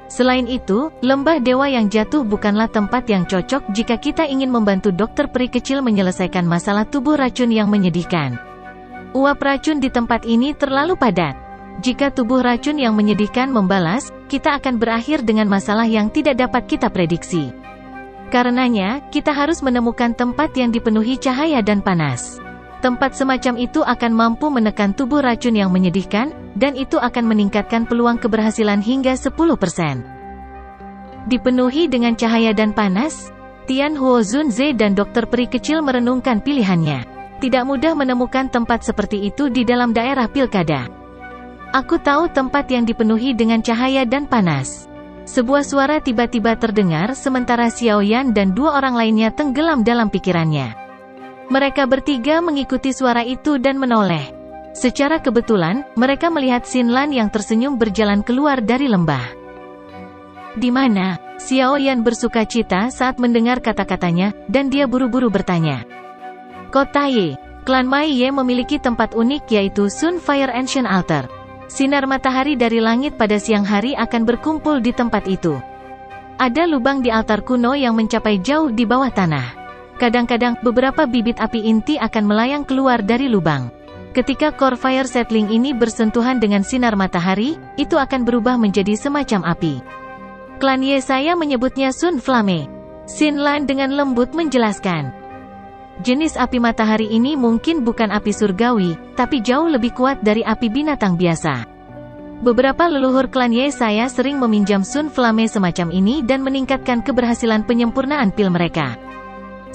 Speaker 1: Selain itu, lembah dewa yang jatuh bukanlah tempat yang cocok jika kita ingin membantu dokter peri kecil menyelesaikan masalah tubuh racun yang menyedihkan. Uap racun di tempat ini terlalu padat. Jika tubuh racun yang menyedihkan membalas, kita akan berakhir dengan masalah yang tidak dapat kita prediksi. Karenanya, kita harus menemukan tempat yang dipenuhi cahaya dan panas. Tempat semacam itu akan mampu menekan tubuh racun yang menyedihkan, dan itu akan meningkatkan peluang keberhasilan hingga 10%. Dipenuhi dengan cahaya dan panas? Tian Huo Zunze dan dokter peri kecil merenungkan pilihannya. Tidak mudah menemukan tempat seperti itu di dalam daerah pilkada. Aku tahu tempat yang dipenuhi dengan cahaya dan panas. Sebuah suara tiba-tiba terdengar sementara Xiaoyan dan 2 orang lainnya tenggelam dalam pikirannya. Mereka bertiga mengikuti suara itu dan menoleh. Secara kebetulan, mereka melihat Xinlan yang tersenyum berjalan keluar dari lembah. "Di mana?" Xiaoyan bersuka cita saat mendengar kata-katanya, dan dia buru-buru bertanya. Kota Ye. Klan Mai Ye memiliki tempat unik yaitu Sun Fire Ancient Altar. Sinar matahari dari langit pada siang hari akan berkumpul di tempat itu. Ada lubang di altar kuno yang mencapai jauh di bawah tanah. Kadang-kadang, beberapa bibit api inti akan melayang keluar dari lubang. Ketika core fire settling ini bersentuhan dengan sinar matahari, itu akan berubah menjadi semacam api. Klan Ye saya menyebutnya Sun Flame. Xinlan dengan lembut menjelaskan. Jenis api matahari ini mungkin bukan api surgawi, tapi jauh lebih kuat dari api binatang biasa. Beberapa leluhur klan Ye saya sering meminjam Sun Flame semacam ini dan meningkatkan keberhasilan penyempurnaan pil mereka.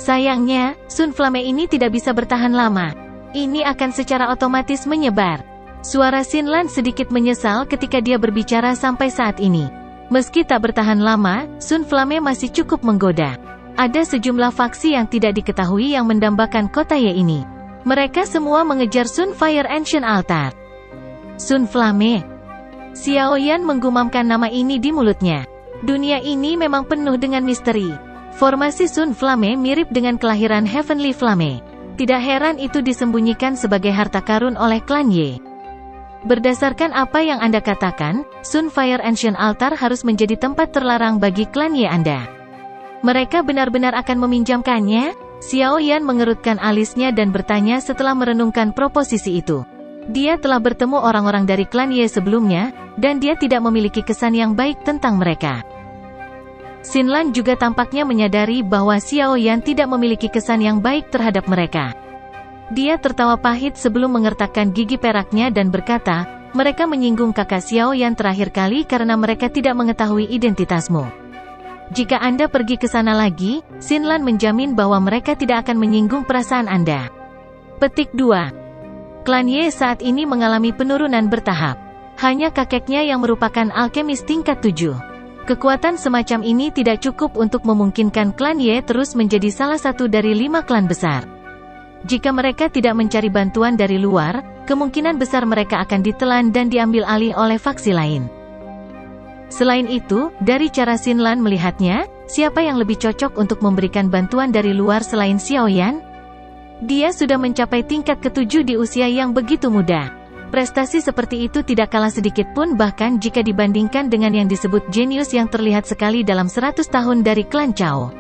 Speaker 1: Sayangnya, Sun Flame ini tidak bisa bertahan lama. Ini akan secara otomatis menyebar. Suara Xinlan sedikit menyesal ketika dia berbicara sampai saat ini. Meski tak bertahan lama, Sun Flame masih cukup menggoda. Ada sejumlah faksi yang tidak diketahui yang mendambakan kota Ye ini. Mereka semua mengejar Sun Fire Ancient Altar. Sun Flame. Xiaoyan menggumamkan nama ini di mulutnya. Dunia ini memang penuh dengan misteri. Formasi Sun Flame mirip dengan kelahiran Heavenly Flame. Tidak heran itu disembunyikan sebagai harta karun oleh klan Ye. Berdasarkan apa yang Anda katakan, Sun Fire Ancient Altar harus menjadi tempat terlarang bagi klan Ye Anda. Mereka benar-benar akan meminjamkannya? Xiaoyan mengerutkan alisnya dan bertanya setelah merenungkan proposisi itu. Dia telah bertemu orang-orang dari klan Ye sebelumnya, dan dia tidak memiliki kesan yang baik tentang mereka. Xinlan juga tampaknya menyadari bahwa Xiaoyan tidak memiliki kesan yang baik terhadap mereka. Dia tertawa pahit sebelum mengertakkan gigi peraknya dan berkata, "Mereka menyinggung kakak Xiaoyan terakhir kali karena mereka tidak mengetahui identitasmu. Jika Anda pergi ke sana lagi, Xinlan menjamin bahwa mereka tidak akan menyinggung perasaan Anda." Petik 2. Klan Ye saat ini mengalami penurunan bertahap. Hanya kakeknya yang merupakan alkemis tingkat 7. Kekuatan semacam ini tidak cukup untuk memungkinkan klan Ye terus menjadi salah satu dari 5 klan besar. Jika mereka tidak mencari bantuan dari luar, kemungkinan besar mereka akan ditelan dan diambil alih oleh faksi lain. Selain itu, dari cara Xinlan melihatnya, siapa yang lebih cocok untuk memberikan bantuan dari luar selain Xiaoyan? Dia sudah mencapai tingkat ke-7 di usia yang begitu muda. Prestasi seperti itu tidak kalah sedikit pun bahkan jika dibandingkan dengan yang disebut jenius yang terlihat sekali dalam 100 tahun dari klan Chao.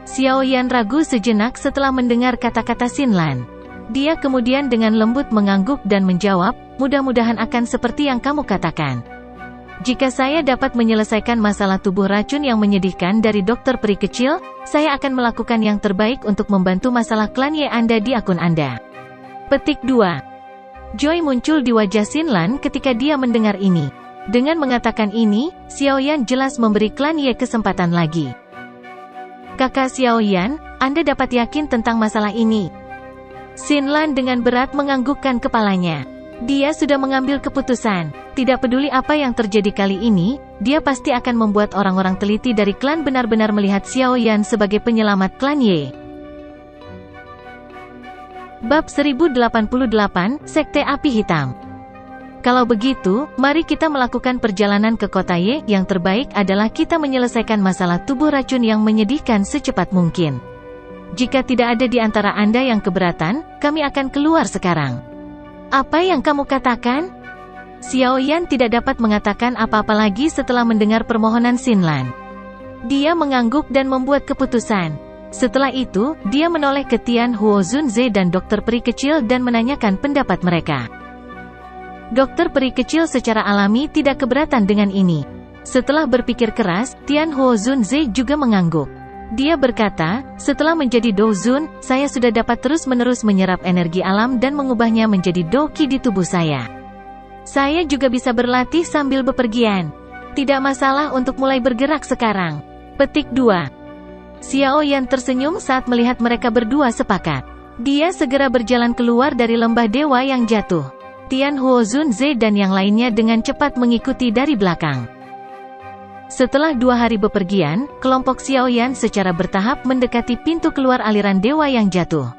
Speaker 1: Xiaoyan ragu sejenak setelah mendengar kata-kata Xinlan. Dia kemudian dengan lembut mengangguk dan menjawab, mudah-mudahan akan seperti yang kamu katakan. Jika saya dapat menyelesaikan masalah tubuh racun yang menyedihkan dari dokter peri kecil, saya akan melakukan yang terbaik untuk membantu masalah klan Ye Anda di akun Anda. Petik 2. Joy muncul di wajah Xinlan ketika dia mendengar ini. Dengan mengatakan ini, Xiaoyan jelas memberi klan Ye kesempatan lagi. Kakak Xiaoyan, Anda dapat yakin tentang masalah ini? Xinlan dengan berat menganggukkan kepalanya. Dia sudah mengambil keputusan. Tidak peduli apa yang terjadi kali ini, dia pasti akan membuat orang-orang teliti dari klan benar-benar melihat Xiaoyan sebagai penyelamat klan Ye. Bab 1088, Sekte Api Hitam. Kalau begitu, mari kita melakukan perjalanan ke kota Ye. Yang terbaik adalah kita menyelesaikan masalah tubuh racun yang menyedihkan secepat mungkin. Jika tidak ada di antara Anda yang keberatan, kami akan keluar sekarang. Apa yang kamu katakan? Xiaoyan tidak dapat mengatakan apa-apa lagi setelah mendengar permohonan Xinlan. Dia mengangguk dan membuat keputusan. Setelah itu, dia menoleh ke Tian Huo Zunze dan dokter peri kecil dan menanyakan pendapat mereka. Dokter peri kecil secara alami tidak keberatan dengan ini. Setelah berpikir keras, Tian Huo Zunze juga mengangguk. Dia berkata, setelah menjadi Douzun, saya sudah dapat terus-menerus menyerap energi alam dan mengubahnya menjadi Doqi di tubuh saya. Saya juga bisa berlatih sambil bepergian. Tidak masalah untuk mulai bergerak sekarang. Petik 2. Xiaoyan tersenyum saat melihat mereka berdua sepakat. Dia segera berjalan keluar dari lembah dewa yang jatuh. Tian Huo Zunze dan yang lainnya dengan cepat mengikuti dari belakang. Setelah 2 hari bepergian, kelompok Xiaoyan secara bertahap mendekati pintu keluar aliran dewa yang jatuh.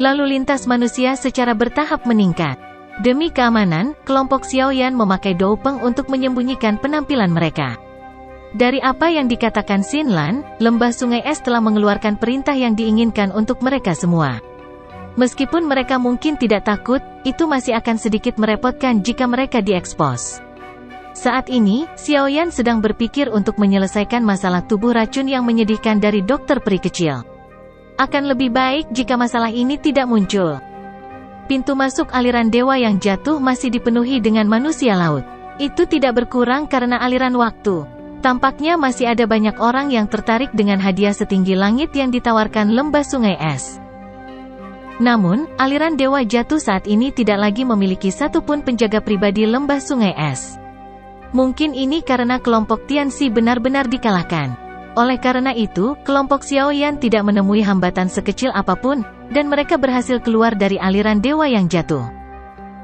Speaker 1: Lalu lintas manusia secara bertahap meningkat. Demi keamanan, kelompok Xiaoyan memakai doupeng untuk menyembunyikan penampilan mereka. Dari apa yang dikatakan Xinlan, lembah sungai es telah mengeluarkan perintah yang diinginkan untuk mereka semua. Meskipun mereka mungkin tidak takut, itu masih akan sedikit merepotkan jika mereka diekspos. Saat ini, Xiaoyan sedang berpikir untuk menyelesaikan masalah tubuh racun yang menyedihkan dari dokter peri kecil. Akan lebih baik jika masalah ini tidak muncul. Pintu masuk aliran dewa yang jatuh masih dipenuhi dengan manusia laut. Itu tidak berkurang karena aliran waktu. Tampaknya masih ada banyak orang yang tertarik dengan hadiah setinggi langit yang ditawarkan lembah sungai es. Namun, aliran dewa jatuh saat ini tidak lagi memiliki satupun penjaga pribadi lembah sungai es. Mungkin ini karena kelompok Tianxi benar-benar dikalahkan. Oleh karena itu, kelompok Xiaoyan tidak menemui hambatan sekecil apapun, dan mereka berhasil keluar dari aliran dewa yang jatuh.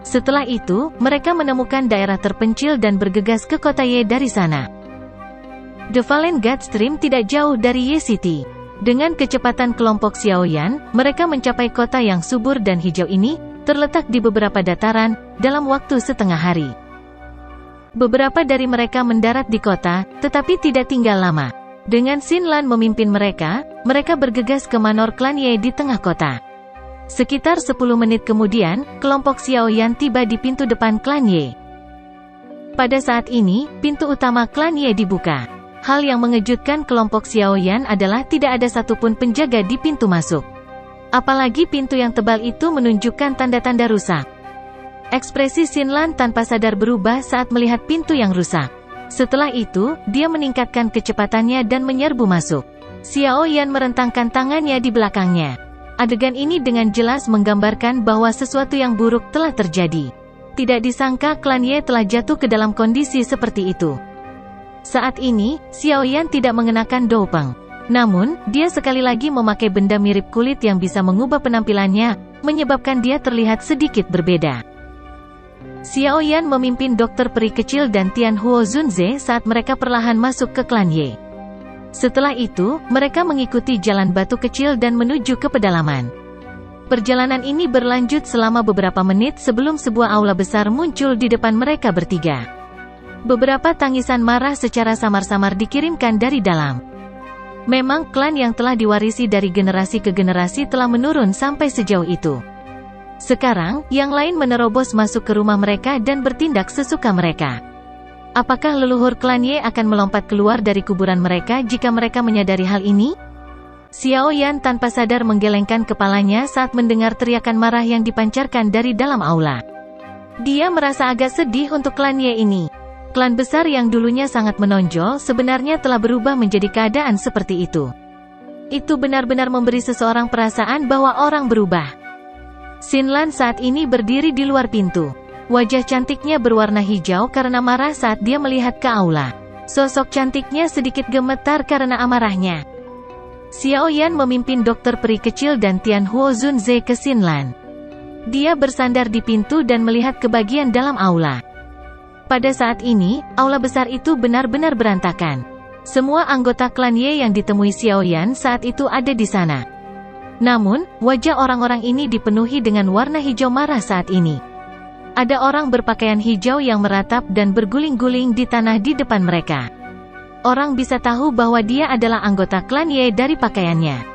Speaker 1: Setelah itu, mereka menemukan daerah terpencil dan bergegas ke kota Ye dari sana. The Fallen God Stream tidak jauh dari Ye City. Dengan kecepatan kelompok Xiaoyan, mereka mencapai kota yang subur dan hijau ini, terletak di beberapa dataran, dalam waktu setengah hari. Beberapa dari mereka mendarat di kota, tetapi tidak tinggal lama. Dengan Xinlan memimpin mereka bergegas ke manor klan Ye di tengah kota. Sekitar 10 menit kemudian, kelompok Xiaoyan tiba di pintu depan klan Ye. Pada saat ini, pintu utama klan Ye dibuka. Hal yang mengejutkan kelompok Xiaoyan adalah tidak ada satupun penjaga di pintu masuk. Apalagi pintu yang tebal itu menunjukkan tanda-tanda rusak. Ekspresi Xinlan tanpa sadar berubah saat melihat pintu yang rusak. Setelah itu, dia meningkatkan kecepatannya dan menyerbu masuk. Xiaoyan merentangkan tangannya di belakangnya. Adegan ini dengan jelas menggambarkan bahwa sesuatu yang buruk telah terjadi. Tidak disangka klan Ye telah jatuh ke dalam kondisi seperti itu. Saat ini, Xiaoyan tidak mengenakan doupeng. Namun, dia sekali lagi memakai benda mirip kulit yang bisa mengubah penampilannya, menyebabkan dia terlihat sedikit berbeda. Xiao Yan memimpin dokter peri kecil dan Tian Huo Zunze saat mereka perlahan masuk ke klan Ye. Setelah itu, mereka mengikuti jalan batu kecil dan menuju ke pedalaman. Perjalanan ini berlanjut selama beberapa menit sebelum sebuah aula besar muncul di depan mereka bertiga. Beberapa tangisan marah secara samar-samar dikirimkan dari dalam. Memang klan yang telah diwarisi dari generasi ke generasi telah menurun sampai sejauh itu. Sekarang, yang lain menerobos masuk ke rumah mereka dan bertindak sesuka mereka. Apakah leluhur klan Ye akan melompat keluar dari kuburan mereka jika mereka menyadari hal ini? Xiao Yan tanpa sadar menggelengkan kepalanya saat mendengar teriakan marah yang dipancarkan dari dalam aula. Dia merasa agak sedih untuk klan Ye ini. Klan besar yang dulunya sangat menonjol sebenarnya telah berubah menjadi keadaan seperti itu. Itu benar-benar memberi seseorang perasaan bahwa orang berubah. Xinlan saat ini berdiri di luar pintu. Wajah cantiknya berwarna hijau karena marah saat dia melihat ke aula. Sosok cantiknya sedikit gemetar karena amarahnya. Xiao Yan memimpin dokter peri kecil dan Tian Huo Zunze ke Xinlan. Dia bersandar di pintu dan melihat ke bagian dalam aula. Pada saat ini, aula besar itu benar-benar berantakan. Semua anggota klan Ye yang ditemui Xiao Yan saat itu ada di sana. Namun, wajah orang-orang ini dipenuhi dengan warna hijau marah saat ini. Ada orang berpakaian hijau yang meratap dan berguling-guling di tanah di depan mereka. Orang bisa tahu bahwa dia adalah anggota klan Ye dari pakaiannya.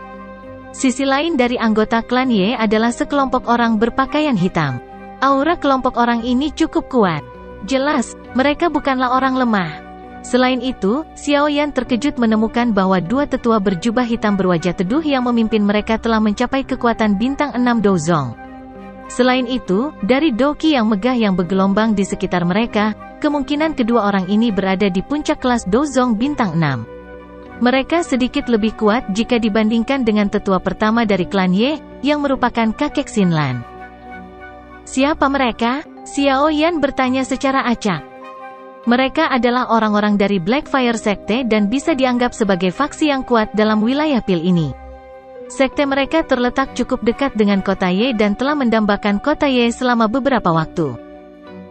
Speaker 1: Sisi lain dari anggota klan Ye adalah sekelompok orang berpakaian hitam. Aura kelompok orang ini cukup kuat. Jelas, mereka bukanlah orang lemah. Selain itu, Xiao Yan terkejut menemukan bahwa dua tetua berjubah hitam berwajah teduh yang memimpin mereka telah mencapai kekuatan bintang 6 Dozong. Selain itu, dari doki yang megah yang bergelombang di sekitar mereka, kemungkinan kedua orang ini berada di puncak kelas Dozong bintang 6. Mereka sedikit lebih kuat jika dibandingkan dengan tetua pertama dari klan Ye, yang merupakan kakek Xinlan. Siapa mereka? Xiao Yan bertanya secara acak. Mereka adalah orang-orang dari Blackfire Sekte dan bisa dianggap sebagai faksi yang kuat dalam wilayah Pil ini. Sekte mereka terletak cukup dekat dengan kota Ye dan telah mendambakan kota Ye selama beberapa waktu.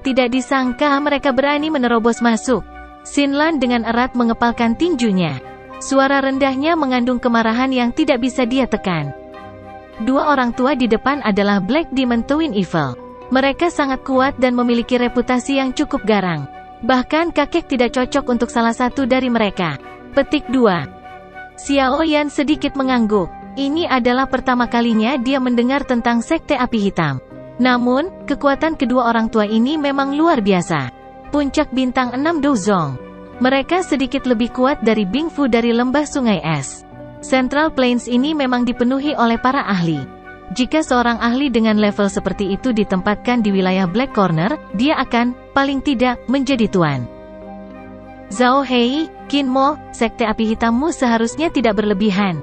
Speaker 1: Tidak disangka mereka berani menerobos masuk. Xinlan dengan erat mengepalkan tinjunya. Suara rendahnya mengandung kemarahan yang tidak bisa dia tekan. Dua orang tua di depan adalah Black Demon Twin Evil. Mereka sangat kuat dan memiliki reputasi yang cukup garang. Bahkan kakek tidak cocok untuk salah satu dari mereka. Petik 2. Xiao Yan sedikit mengangguk. Ini adalah pertama kalinya dia mendengar tentang Sekte Api Hitam. Namun, kekuatan kedua orang tua ini memang luar biasa. Puncak bintang 6 Dozong. Mereka sedikit lebih kuat dari Bing Fu dari lembah sungai es. Central Plains ini memang dipenuhi oleh para ahli. Jika seorang ahli dengan level seperti itu ditempatkan di wilayah Black Corner, dia akan, paling tidak, menjadi tuan. Zhao Hei, Qin Mo, Sekte Api Hitammu seharusnya tidak berlebihan.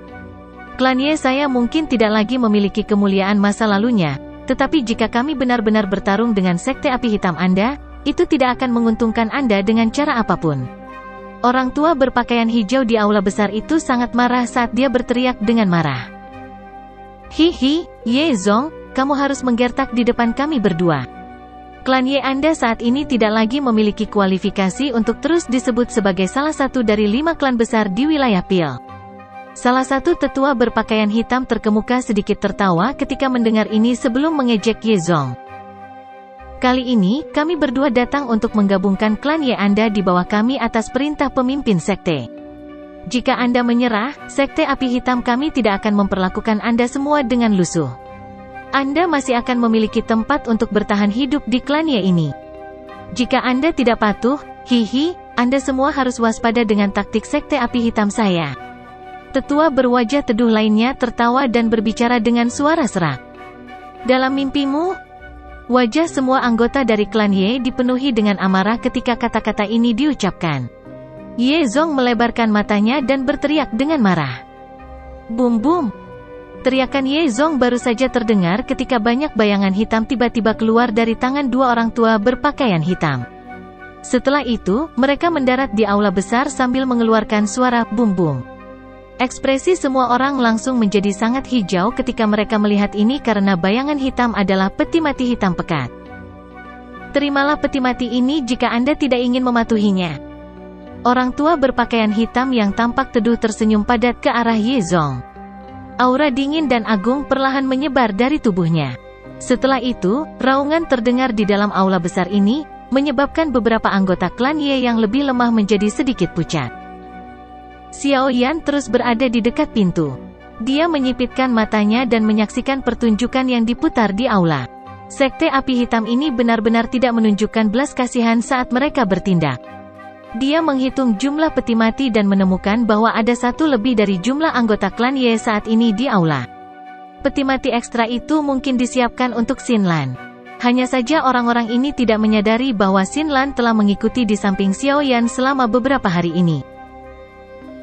Speaker 1: Klan Ye saya mungkin tidak lagi memiliki kemuliaan masa lalunya, tetapi jika kami benar-benar bertarung dengan Sekte Api Hitam Anda, itu tidak akan menguntungkan Anda dengan cara apapun. Orang tua berpakaian hijau di aula besar itu sangat marah saat dia berteriak dengan marah. Hihi, Ye Zong, kamu harus menggertak di depan kami berdua. Klan Ye Anda saat ini tidak lagi memiliki kualifikasi untuk terus disebut sebagai salah satu dari 5 klan besar di wilayah Pil. Salah satu tetua berpakaian hitam terkemuka sedikit tertawa ketika mendengar ini sebelum mengejek Ye Zong. Kali ini, kami berdua datang untuk menggabungkan klan Ye Anda di bawah kami atas perintah pemimpin sekte. Jika Anda menyerah, Sekte Api Hitam kami tidak akan memperlakukan Anda semua dengan lusuh. Anda masih akan memiliki tempat untuk bertahan hidup di klan Ye ini. Jika Anda tidak patuh, hihi, Anda semua harus waspada dengan taktik Sekte Api Hitam saya. Tetua berwajah teduh lainnya tertawa dan berbicara dengan suara serak. Dalam mimpimu? Wajah semua anggota dari klan Ye dipenuhi dengan amarah ketika kata-kata ini diucapkan. Ye Zong melebarkan matanya dan berteriak dengan marah. Bum bum. Teriakan Ye Zong baru saja terdengar ketika banyak bayangan hitam tiba-tiba keluar dari tangan dua orang tua berpakaian hitam. Setelah itu, mereka mendarat di aula besar sambil mengeluarkan suara bum bum. Ekspresi semua orang langsung menjadi sangat hijau ketika mereka melihat ini karena bayangan hitam adalah peti mati hitam pekat. Terimalah peti mati ini jika Anda tidak ingin mematuhinya. Orang tua berpakaian hitam yang tampak teduh tersenyum padat ke arah Ye Zong. Aura dingin dan agung perlahan menyebar dari tubuhnya. Setelah itu, raungan terdengar di dalam aula besar ini, menyebabkan beberapa anggota klan Ye yang lebih lemah menjadi sedikit pucat. Xiao Yan terus berada di dekat pintu. Dia menyipitkan matanya dan menyaksikan pertunjukan yang diputar di aula. Sekte api hitam ini benar-benar tidak menunjukkan belas kasihan saat mereka bertindak. Dia menghitung jumlah peti mati dan menemukan bahwa ada satu lebih dari jumlah anggota klan Ye saat ini di aula. Peti mati ekstra itu mungkin disiapkan untuk Xin Lan. Hanya saja orang-orang ini tidak menyadari bahwa Xin Lan telah mengikuti di samping Xiao Yan selama beberapa hari ini.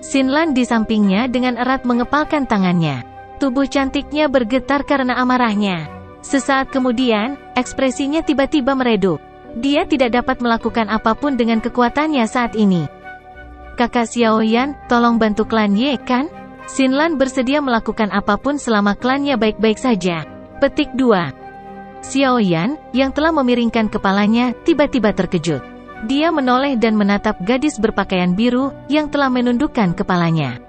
Speaker 1: Xin Lan di sampingnya dengan erat mengepalkan tangannya. Tubuh cantiknya bergetar karena amarahnya. Sesaat kemudian, ekspresinya tiba-tiba meredup. Dia tidak dapat melakukan apapun dengan kekuatannya saat ini. Kakak Xiao Yan, tolong bantu klan Ye, kan? Xin Lan bersedia melakukan apapun selama klannya baik-baik saja. Petik 2. Xiao Yan, yang telah memiringkan kepalanya, tiba-tiba terkejut. Dia menoleh dan menatap gadis berpakaian biru, yang telah menundukkan kepalanya.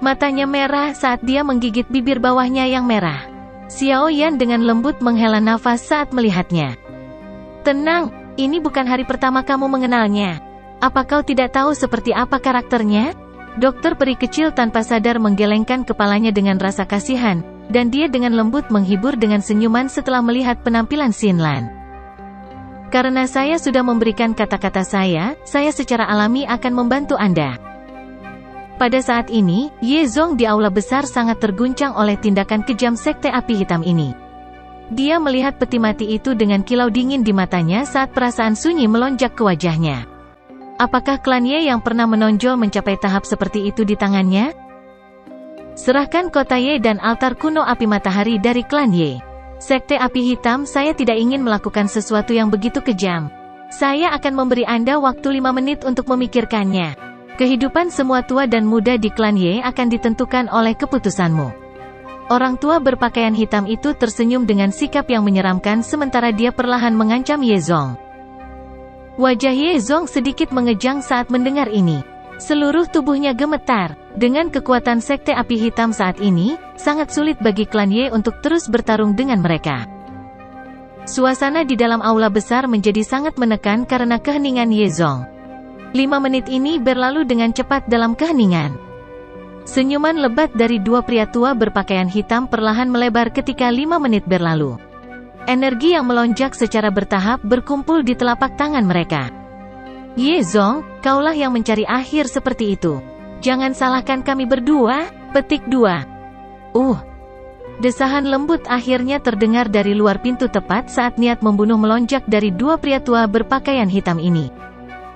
Speaker 1: Matanya merah saat dia menggigit bibir bawahnya yang merah. Xiao Yan dengan lembut menghela nafas saat melihatnya. Tenang, ini bukan hari pertama kamu mengenalnya. Apa kau tidak tahu seperti apa karakternya? Dokter peri kecil tanpa sadar menggelengkan kepalanya dengan rasa kasihan, dan dia dengan lembut menghibur dengan senyuman setelah melihat penampilan Xin Lan. Karena saya sudah memberikan kata-kata saya secara alami akan membantu Anda. Pada saat ini, Ye Zong di aula besar sangat terguncang oleh tindakan kejam sekte api hitam ini. Dia melihat peti mati itu dengan kilau dingin di matanya saat perasaan sunyi melonjak ke wajahnya. Apakah klan Ye yang pernah menonjol mencapai tahap seperti itu di tangannya? Serahkan kota Ye dan altar kuno api matahari dari klan Ye. Sekte api hitam, saya tidak ingin melakukan sesuatu yang begitu kejam. Saya akan memberi Anda waktu 5 menit untuk memikirkannya. Kehidupan semua tua dan muda di klan Ye akan ditentukan oleh keputusanmu. Orang tua berpakaian hitam itu tersenyum dengan sikap yang menyeramkan sementara dia perlahan mengancam Ye Zong. Wajah Ye Zong sedikit mengejang saat mendengar ini. Seluruh tubuhnya gemetar. Dengan kekuatan sekte api hitam saat ini, sangat sulit bagi klan Ye untuk terus bertarung dengan mereka. Suasana di dalam aula besar menjadi sangat menekan karena keheningan Ye Zong. 5 menit ini berlalu dengan cepat dalam keheningan. Senyuman lebat dari dua pria tua berpakaian hitam perlahan melebar ketika 5 menit berlalu. Energi yang melonjak secara bertahap berkumpul di telapak tangan mereka. Ye Zong, kaulah yang mencari akhir seperti itu. Jangan salahkan kami berdua. Petik 2. Desahan lembut akhirnya terdengar dari luar pintu tepat saat niat membunuh melonjak dari dua pria tua berpakaian hitam ini.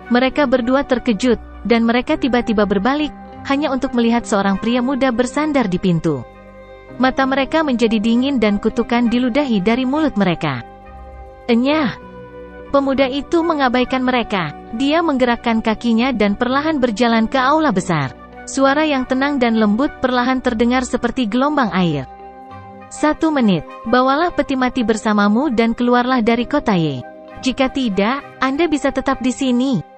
Speaker 1: Mereka berdua terkejut, dan mereka tiba-tiba berbalik, hanya untuk melihat seorang pria muda bersandar di pintu. Mata mereka menjadi dingin dan kutukan diludahi dari mulut mereka. Enyah! Pemuda itu mengabaikan mereka. Dia menggerakkan kakinya dan perlahan berjalan ke aula besar. Suara yang tenang dan lembut perlahan terdengar seperti gelombang air. 1 menit, bawalah peti mati bersamamu dan keluarlah dari kota Ye. Jika tidak, Anda bisa tetap di sini.